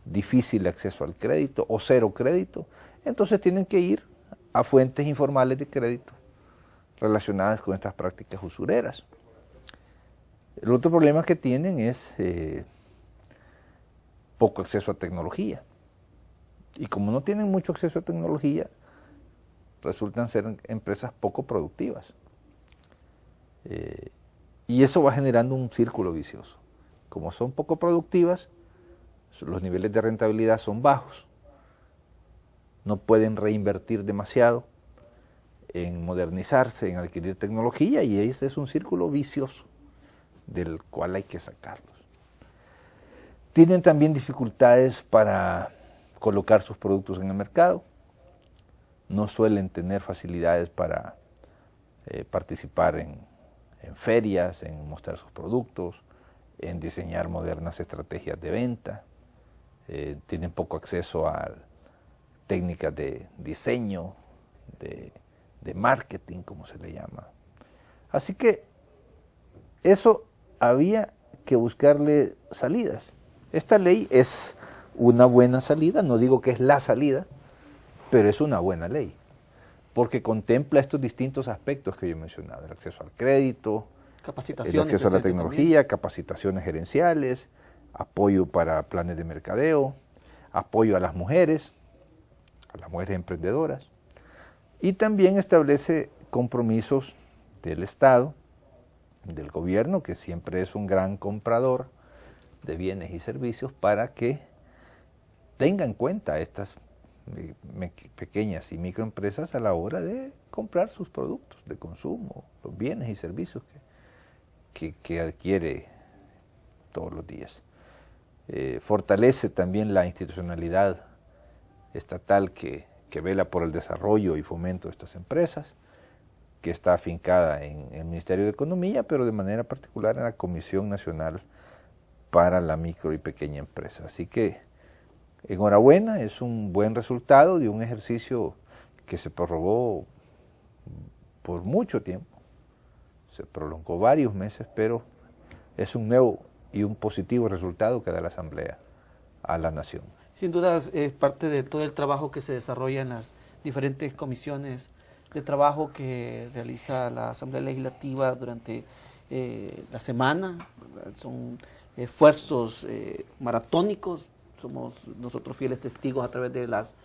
Speaker 2: difícil acceso al crédito o cero crédito. Entonces tienen que ir a fuentes informales de crédito relacionadas con estas prácticas usureras. El otro problema que tienen es poco acceso a tecnología. Y como no tienen mucho acceso a tecnología, resultan ser empresas poco productivas. Y eso va generando un círculo vicioso. Como son poco productivas, los niveles de rentabilidad son bajos. No pueden reinvertir demasiado en modernizarse, en adquirir tecnología, y este es un círculo vicioso del cual hay que sacarlos. Tienen también dificultades para colocar sus productos en el mercado. No suelen tener facilidades para participar en ferias, en mostrar sus productos, en diseñar modernas estrategias de venta. Tienen poco acceso a técnicas de diseño, de marketing, como se le llama. Así que eso había que buscarle salidas. Esta ley es una buena salida, no digo que es la salida, pero es una buena ley, porque contempla estos distintos aspectos que yo he mencionado: el acceso al crédito, el acceso a la tecnología, también capacitaciones gerenciales, apoyo para planes de mercadeo, apoyo a las mujeres emprendedoras, y también establece compromisos del Estado, del gobierno, que siempre es un gran comprador de bienes y servicios, para que tenga en cuenta estas pequeñas y microempresas a la hora de comprar sus productos de consumo, los bienes y servicios que adquiere todos los días. Fortalece también la institucionalidad estatal que vela por el desarrollo y fomento de estas empresas, que está afincada en el Ministerio de Economía, pero de manera particular en la Comisión Nacional para la Micro y Pequeña Empresa. Así que enhorabuena, es un buen resultado de un ejercicio que se prorrogó por mucho tiempo, se prolongó varios meses, pero es un nuevo y un positivo resultado que da la Asamblea a la Nación.
Speaker 1: Sin duda es parte de todo el trabajo que se desarrolla en las diferentes comisiones de trabajo que realiza la Asamblea Legislativa durante la semana. Son esfuerzos maratónicos, somos nosotros fieles testigos a través de las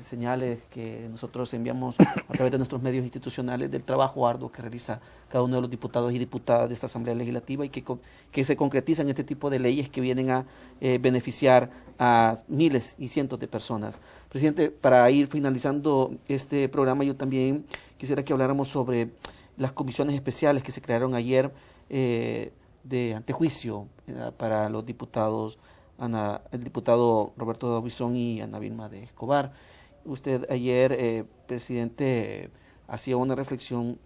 Speaker 1: señales que nosotros enviamos a través de nuestros medios institucionales del trabajo arduo que realiza cada uno de los diputados y diputadas de esta Asamblea Legislativa, y que se concretizan este tipo de leyes que vienen a beneficiar a miles y cientos de personas. Presidente, para ir finalizando este programa, yo también quisiera que habláramos sobre las comisiones especiales que se crearon ayer de antejuicio para los diputados, el diputado Roberto Davison y Ana Vilma de Escobar. Usted ayer, presidente, hacía una reflexión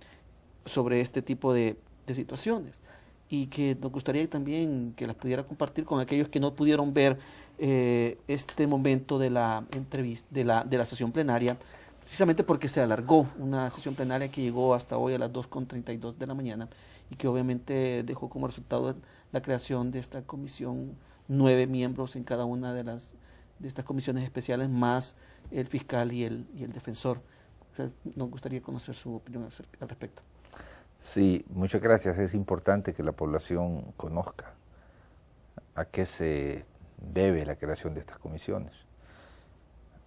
Speaker 1: sobre este tipo de situaciones, y que nos gustaría también que las pudiera compartir con aquellos que no pudieron ver este momento de la entrevista, de la sesión plenaria, precisamente porque se alargó una sesión plenaria que llegó hasta hoy a las 2:32 de la mañana, y que obviamente dejó como resultado la creación de esta comisión, 9 miembros en cada una de estas comisiones especiales, más el fiscal y el defensor. República. Nos gustaría conocer su opinión al respecto.
Speaker 2: Sí, muchas gracias. Es importante que la población conozca a qué se debe la creación de estas comisiones.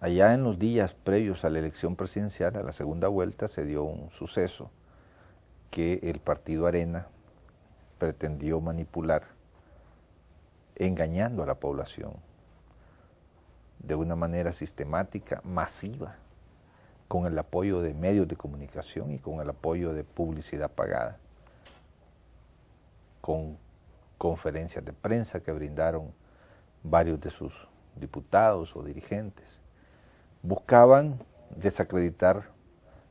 Speaker 2: Allá en los días previos a la elección presidencial, a la segunda vuelta, se dio un suceso que el partido Arena pretendió manipular, engañando a la población de una manera sistemática, masiva, con el apoyo de medios de comunicación y con el apoyo de publicidad pagada, con conferencias de prensa que brindaron varios de sus diputados o dirigentes. Buscaban desacreditar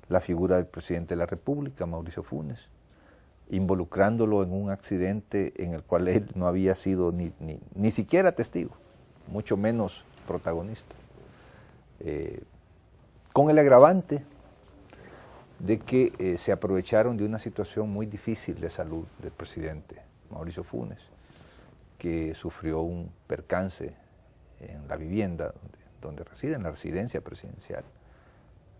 Speaker 2: la figura del presidente de la República, Mauricio Funes, involucrándolo en un accidente en el cual él no había sido ni siquiera testigo, mucho menos protagonista. Con el agravante de que se aprovecharon de una situación muy difícil de salud del presidente Mauricio Funes, que sufrió un percance en la vivienda donde reside, en la residencia presidencial.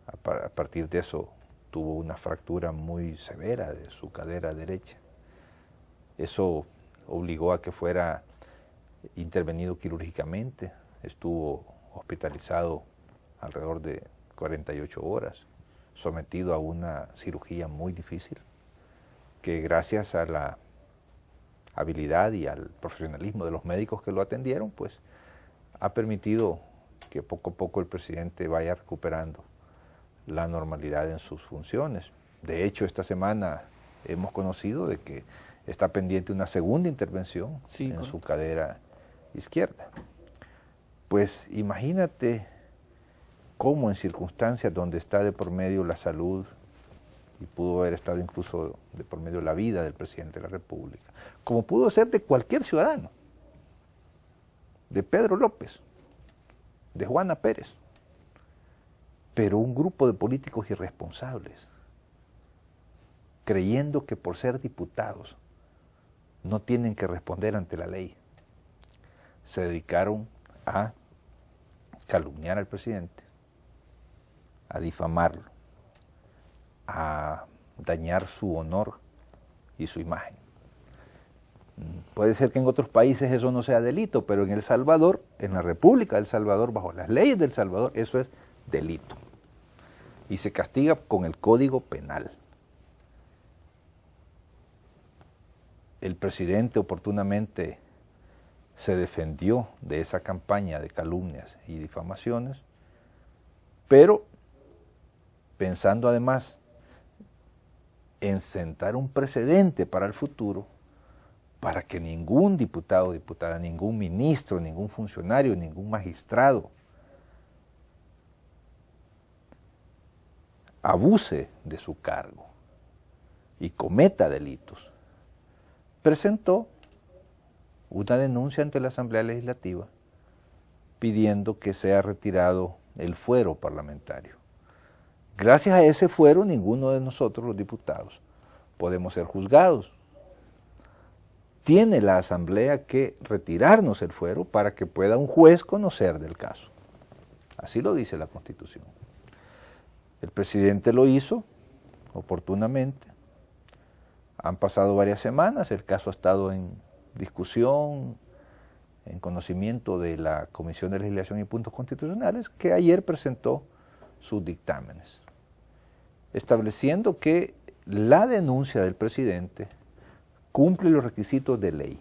Speaker 2: A partir de eso tuvo una fractura muy severa de su cadera derecha. Eso obligó a que fuera intervenido quirúrgicamente, estuvo hospitalizado alrededor de 48 horas, sometido a una cirugía muy difícil, que gracias a la habilidad y al profesionalismo de los médicos que lo atendieron, pues ha permitido que poco a poco el presidente vaya recuperando la normalidad en sus funciones. De hecho, esta semana hemos conocido de que está pendiente una segunda intervención en su cadera izquierda. Pues imagínate cómo en circunstancias donde está de por medio la salud, y pudo haber estado incluso de por medio la vida del presidente de la República, como pudo ser de cualquier ciudadano, de Pedro López, de Juana Pérez, pero un grupo de políticos irresponsables, creyendo que por ser diputados no tienen que responder ante la ley, se dedicaron a calumniar al presidente, a difamarlo, a dañar su honor y su imagen. Puede ser que en otros países eso no sea delito, pero en El Salvador, en la República de El Salvador, bajo las leyes de El Salvador, eso es delito. Y se castiga con el Código Penal. El presidente oportunamente se defendió de esa campaña de calumnias y difamaciones, pero pensando además en sentar un precedente para el futuro, para que ningún diputado o diputada, ningún ministro, ningún funcionario, ningún magistrado abuse de su cargo y cometa delitos, presentó una denuncia ante la Asamblea Legislativa pidiendo que sea retirado el fuero parlamentario. Gracias a ese fuero, ninguno de nosotros, los diputados, podemos ser juzgados. Tiene la Asamblea que retirarnos el fuero para que pueda un juez conocer del caso. Así lo dice la Constitución. El presidente lo hizo oportunamente. Han pasado varias semanas, el caso ha estado en discusión, en conocimiento de la Comisión de Legislación y Puntos Constitucionales, que ayer presentó sus dictámenes, estableciendo que la denuncia del presidente cumple los requisitos de ley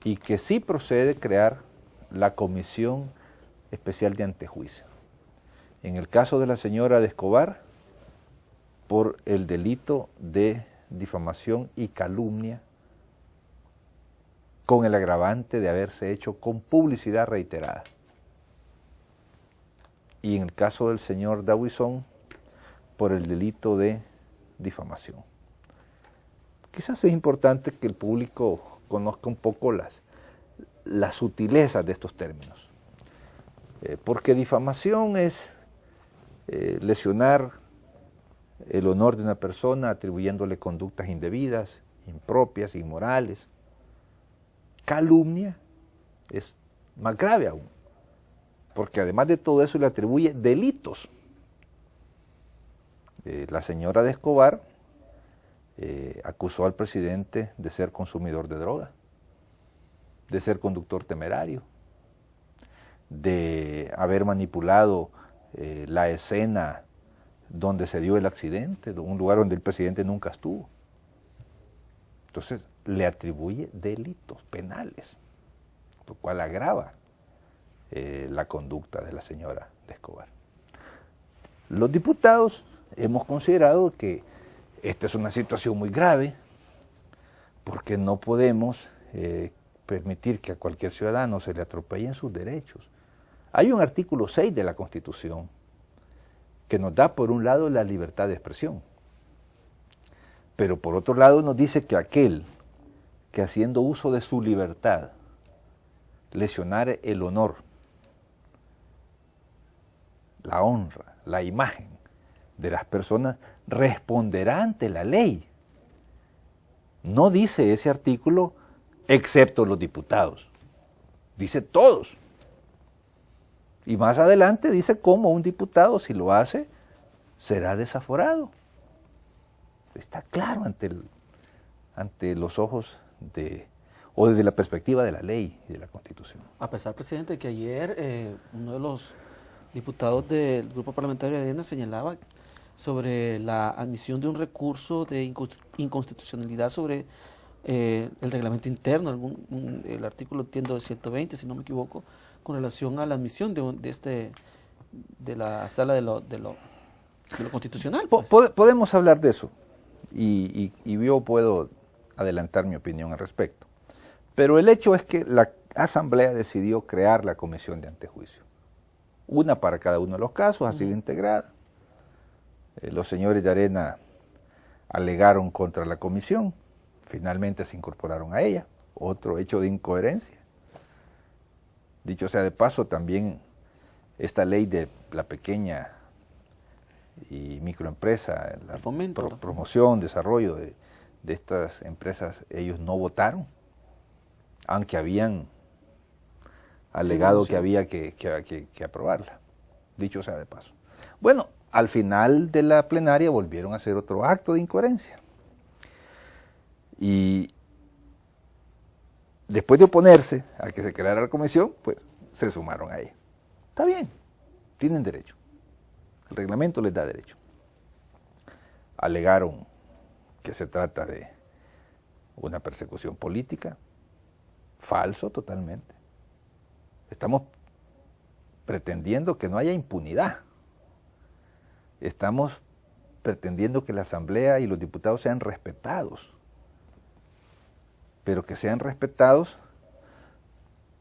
Speaker 2: y que sí procede crear la Comisión Especial de Antejuicio. En el caso de la señora de Escobar, por el delito de difamación y calumnia, con el agravante de haberse hecho con publicidad reiterada. Y en el caso del señor Dawison, por el delito de difamación. Quizás es importante que el público conozca un poco las sutilezas de estos términos. Porque difamación es lesionar el honor de una persona atribuyéndole conductas indebidas, impropias, inmorales. Calumnia es más grave aún, porque además de todo eso le atribuye delitos. La señora de Escobar acusó al presidente de ser consumidor de droga, de ser conductor temerario, de haber manipulado la escena donde se dio el accidente, un lugar donde el presidente nunca estuvo. Entonces le atribuye delitos penales, lo cual agrava la conducta de la señora de Escobar. Los diputados hemos considerado que esta es una situación muy grave porque no podemos permitir que a cualquier ciudadano se le atropellen sus derechos. Hay un artículo 6 de la Constitución que nos da por un lado la libertad de expresión, pero por otro lado nos dice que aquel que haciendo uso de su libertad lesionare el honor, la honra, la imagen de las personas, responderá ante la ley. No dice ese artículo excepto los diputados, dice todos. Y más adelante dice cómo un diputado, si lo hace, será desaforado. Está claro ante los ojos o desde la perspectiva de la ley y de la Constitución.
Speaker 1: A pesar, presidente, que ayer uno de los diputados del Grupo Parlamentario de Arena señalaba sobre la admisión de un recurso de inconstitucionalidad sobre el reglamento interno, el artículo, entiendo, de 120, si no me equivoco, con relación a la admisión de la sala de lo constitucional. Pues.
Speaker 2: Podemos hablar de eso y yo puedo adelantar mi opinión al respecto. Pero el hecho es que la Asamblea decidió crear la comisión de antejuicio. Una para cada uno de los casos, ha sido integrada. Los señores de Arena alegaron contra la comisión, finalmente se incorporaron a ella, otro hecho de incoherencia. Dicho sea de paso, también esta ley de la pequeña y microempresa, la
Speaker 1: fomento,
Speaker 2: promoción, desarrollo de estas empresas, ellos no votaron, aunque habían alegado que había que aprobarla, dicho sea de paso. Bueno, al final de la plenaria volvieron a hacer otro acto de incoherencia. Y después de oponerse a que se creara la comisión, pues se sumaron a ella. Está bien, tienen derecho. El reglamento les da derecho. Alegaron que se trata de una persecución política, falso totalmente. Estamos pretendiendo que no haya impunidad. Estamos pretendiendo que la Asamblea y los diputados sean respetados, pero que sean respetados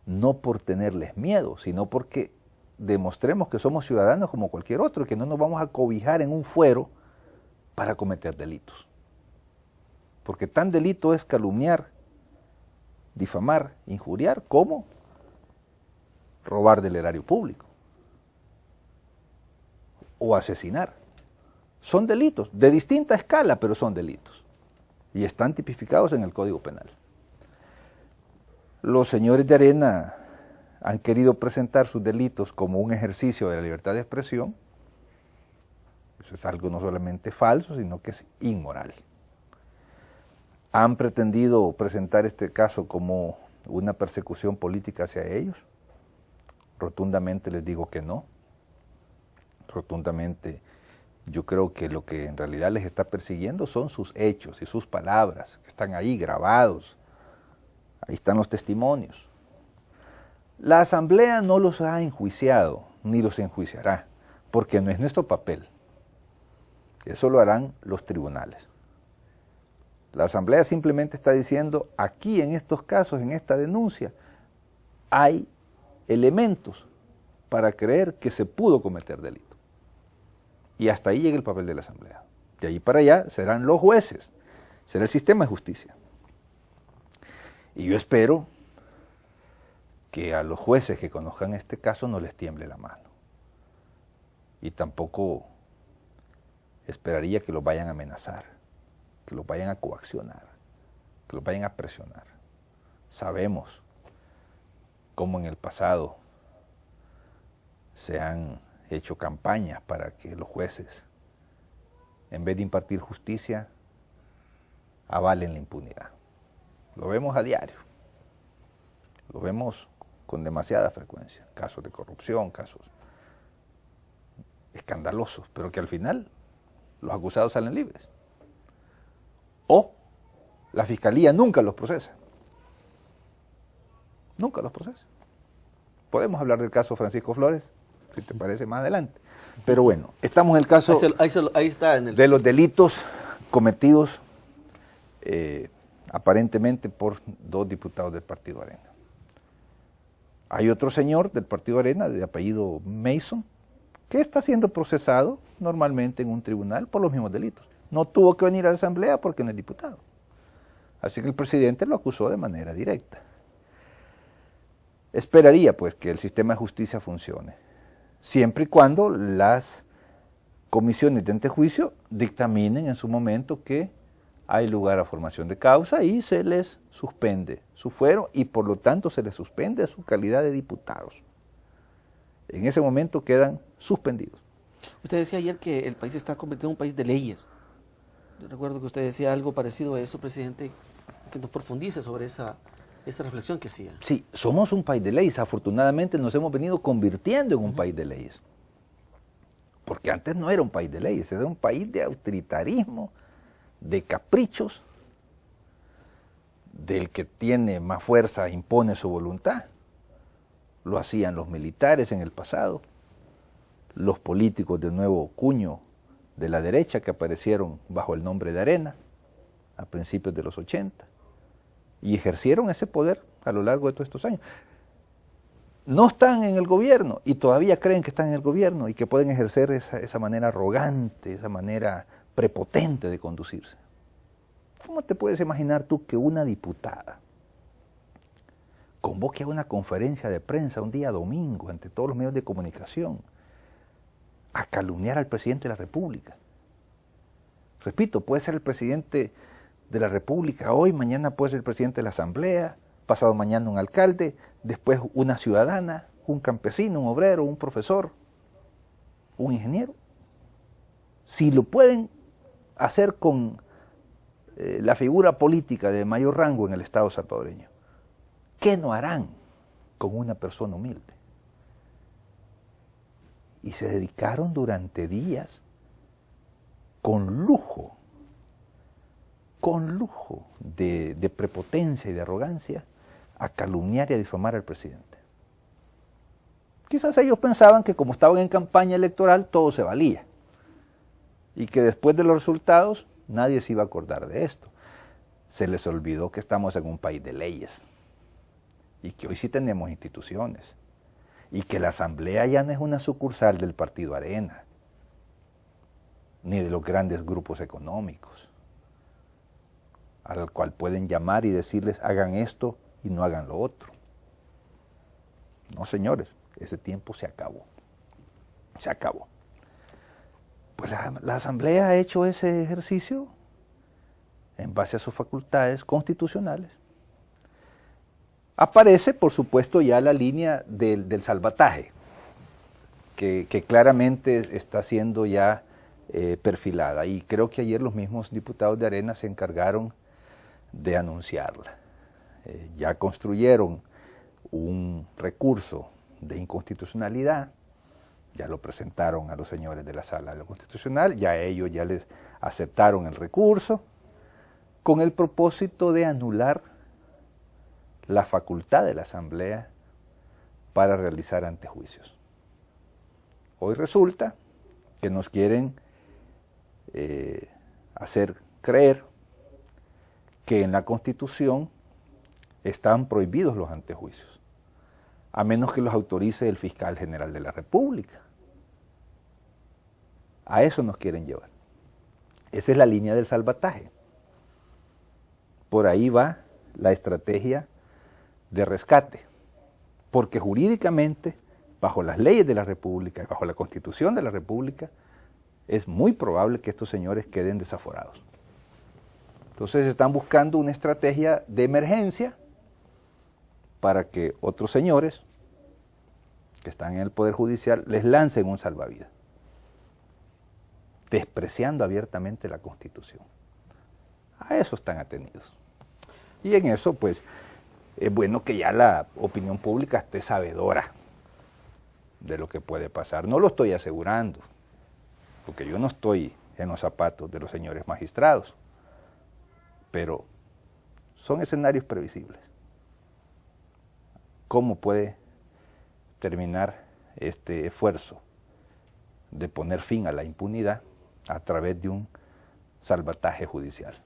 Speaker 2: no por tenerles miedo, sino porque demostremos que somos ciudadanos como cualquier otro, que no nos vamos a cobijar en un fuero para cometer delitos. Porque tan delito es calumniar, difamar, injuriar, como robar del erario público o asesinar. Son delitos de distinta escala, pero son delitos y están tipificados en el Código Penal. Los señores de Arena han querido presentar sus delitos como un ejercicio de la libertad de expresión. Eso es algo no solamente falso, sino que es inmoral. Han pretendido presentar este caso como una persecución política hacia ellos. Rotundamente les digo que no. Rotundamente yo creo que lo que en realidad les está persiguiendo son sus hechos y sus palabras, que están ahí grabados. Ahí están los testimonios. La Asamblea no los ha enjuiciado, ni los enjuiciará, porque no es nuestro papel. Eso lo harán los tribunales. La Asamblea simplemente está diciendo, aquí en estos casos, en esta denuncia, hay elementos para creer que se pudo cometer delito. Y hasta ahí llega el papel de la Asamblea. De ahí para allá serán los jueces, será el sistema de justicia. Y yo espero que a los jueces que conozcan este caso no les tiemble la mano. Y tampoco esperaría que los vayan a amenazar, que los vayan a coaccionar, que los vayan a presionar. Sabemos cómo en el pasado se han hecho campañas para que los jueces en vez de impartir justicia, avalen la impunidad. Lo vemos a diario, lo vemos con demasiada frecuencia, casos de corrupción, casos escandalosos, pero que al final los acusados salen libres. O la fiscalía nunca los procesa. Nunca los procesa. Podemos hablar del caso Francisco Flores, si te parece, más adelante. Pero bueno, estamos en el caso
Speaker 1: ahí está en el...
Speaker 2: de los delitos cometidos aparentemente por 2 diputados del Partido Arena. Hay otro señor del Partido Arena, de apellido Mason, que está siendo procesado normalmente en un tribunal por los mismos delitos. No tuvo que venir a la Asamblea porque no es diputado. Así que el presidente lo acusó de manera directa. Esperaría pues que el sistema de justicia funcione, siempre y cuando las comisiones de antejuicio dictaminen en su momento que hay lugar a formación de causa y se les suspende su fuero y por lo tanto se les suspende su calidad de diputados. En ese momento quedan suspendidos.
Speaker 1: Usted decía ayer que el país está convertido en un país de leyes. Yo recuerdo que usted decía algo parecido a eso, presidente, que nos profundice sobre esa reflexión que hacía.
Speaker 2: Sí, somos un país de leyes. Afortunadamente nos hemos venido convirtiendo en un país de leyes. Porque antes no era un país de leyes, era un país de autoritarismo, de caprichos, del que tiene más fuerza impone su voluntad. Lo hacían los militares en el pasado, los políticos de nuevo cuño de la derecha que aparecieron bajo el nombre de Arena a principios de los 80 y ejercieron ese poder a lo largo de todos estos años. No están en el gobierno y todavía creen que están en el gobierno y que pueden ejercer esa manera arrogante, esa manera prepotente de conducirse. ¿Cómo te puedes imaginar tú que una diputada convoque a una conferencia de prensa un día domingo ante todos los medios de comunicación a calumniar al presidente de la República? Repito, puede ser el presidente de la República hoy, mañana puede ser el presidente de la Asamblea, pasado mañana un alcalde, después una ciudadana, un campesino, un obrero, un profesor, un ingeniero. Si lo pueden hacer con la figura política de mayor rango en el Estado salvadoreño, ¿qué no harán con una persona humilde? Y se dedicaron durante días con lujo de prepotencia y de arrogancia a calumniar y a difamar al presidente. Quizás ellos pensaban que como estaban en campaña electoral todo se valía y que después de los resultados nadie se iba a acordar de esto. Se les olvidó que estamos en un país de leyes y que hoy sí tenemos instituciones y que la Asamblea ya no es una sucursal del Partido Arena ni de los grandes grupos económicos al cual pueden llamar y decirles hagan esto y no hagan lo otro. No, señores, ese tiempo se acabó. Se acabó. Pues la Asamblea ha hecho ese ejercicio en base a sus facultades constitucionales. Aparece, por supuesto, ya la línea del salvataje, que claramente está siendo ya perfilada. Y creo que ayer los mismos diputados de Arena se encargaron de anunciarla. Ya construyeron un recurso de inconstitucionalidad, ya lo presentaron a los señores de la Sala de lo Constitucional, ya ellos ya les aceptaron el recurso, con el propósito de anular la facultad de la Asamblea para realizar antejuicios. Hoy resulta que nos quieren hacer creer que en la Constitución están prohibidos los antejuicios, a menos que los autorice el fiscal general de la República. A eso nos quieren llevar. Esa es la línea del salvataje. Por ahí va la estrategia de rescate, porque jurídicamente, bajo las leyes de la República, bajo la Constitución de la República, es muy probable que estos señores queden desaforados. Entonces están buscando una estrategia de emergencia para que otros señores que están en el Poder Judicial les lancen un salvavidas. despreciando abiertamente la Constitución. A eso están atenidos. Y en eso, pues, es bueno que ya la opinión pública esté sabedora de lo que puede pasar. No lo estoy asegurando, porque yo no estoy en los zapatos de los señores magistrados, pero son escenarios previsibles. ¿Cómo puede terminar este esfuerzo de poner fin a la impunidad a través de un salvataje judicial?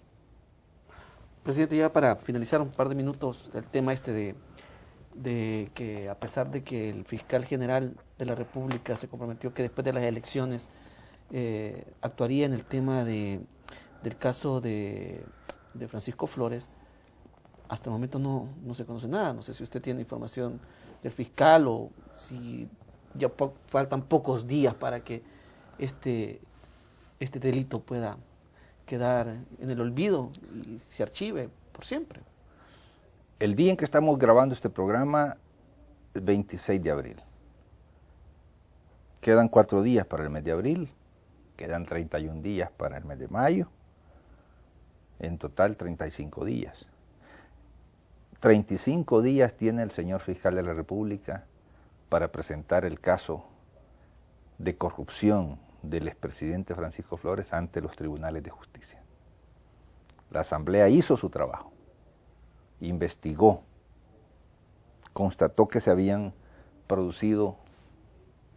Speaker 1: Presidente, ya para finalizar un par de minutos, el tema de que a pesar de que el fiscal general de la República se comprometió que después de las elecciones actuaría en el tema del caso de Francisco Flores, hasta el momento no se conoce nada. No sé si usted tiene información del fiscal o si ya faltan pocos días para que este delito pueda quedar en el olvido y se archive por siempre.
Speaker 2: El día en que estamos grabando este programa es 26 de abril. Quedan 4 días para el mes de abril, quedan 31 días para el mes de mayo, en total 35 días. 35 días tiene el señor fiscal de la República para presentar el caso de corrupción del expresidente Francisco Flores ante los tribunales de justicia. La Asamblea hizo su trabajo, investigó, constató que se habían producido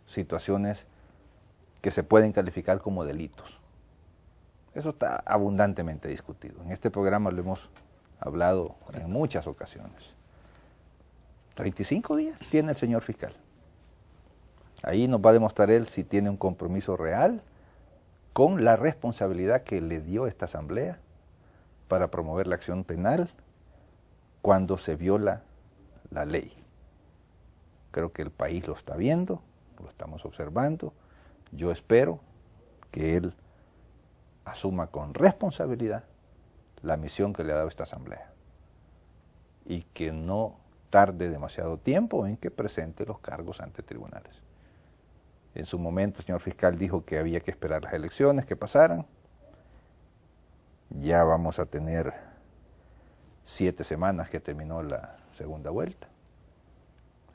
Speaker 2: situaciones que se pueden calificar como delitos. Eso está abundantemente discutido. En este programa lo hemos hablado en muchas ocasiones. 35 días tiene el señor fiscal. Ahí nos va a demostrar él si tiene un compromiso real con la responsabilidad que le dio esta Asamblea para promover la acción penal cuando se viola la ley. Creo que el país lo está viendo, lo estamos observando. Yo espero que él asuma con responsabilidad la misión que le ha dado esta Asamblea y que no tarde demasiado tiempo en que presente los cargos ante tribunales. En su momento el señor fiscal dijo que había que esperar las elecciones que pasaran. Ya vamos a tener 7 semanas que terminó la segunda vuelta.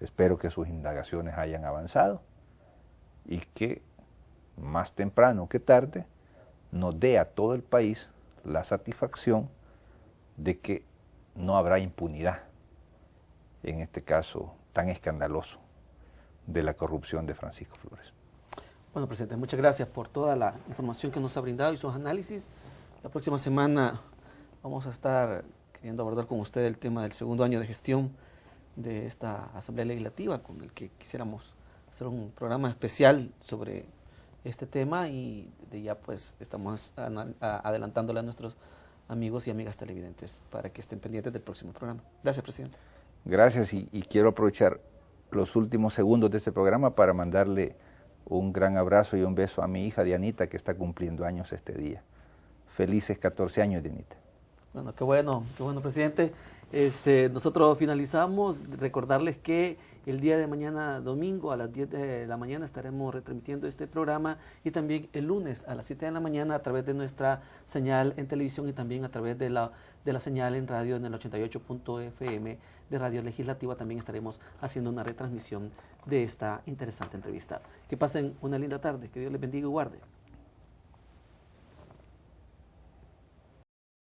Speaker 2: Espero que sus indagaciones hayan avanzado y que más temprano que tarde nos dé a todo el país la satisfacción de que no habrá impunidad en este caso tan escandaloso de la corrupción de Francisco Flores.
Speaker 1: Bueno, presidente, muchas gracias por toda la información que nos ha brindado y sus análisis. La próxima semana vamos a estar queriendo abordar con usted el tema del segundo año de gestión de esta Asamblea Legislativa, con el que quisiéramos hacer un programa especial sobre este tema y de ya pues estamos adelantándole a nuestros amigos y amigas televidentes para que estén pendientes del próximo programa. Gracias, presidente.
Speaker 2: Gracias y quiero aprovechar los últimos segundos de este programa para mandarle un gran abrazo y un beso a mi hija Dianita, que está cumpliendo años este día. Felices 14 años, Dianita.
Speaker 1: Bueno, qué bueno, presidente. Nosotros finalizamos, recordarles que el día de mañana domingo a las 10 de la mañana estaremos retransmitiendo este programa y también el lunes a las 7 de la mañana a través de nuestra señal en televisión y también a través de la señal en radio en el 88.fm de Radio Legislativa. También estaremos haciendo una retransmisión de esta interesante entrevista. Que pasen una linda tarde, que Dios les bendiga y guarde.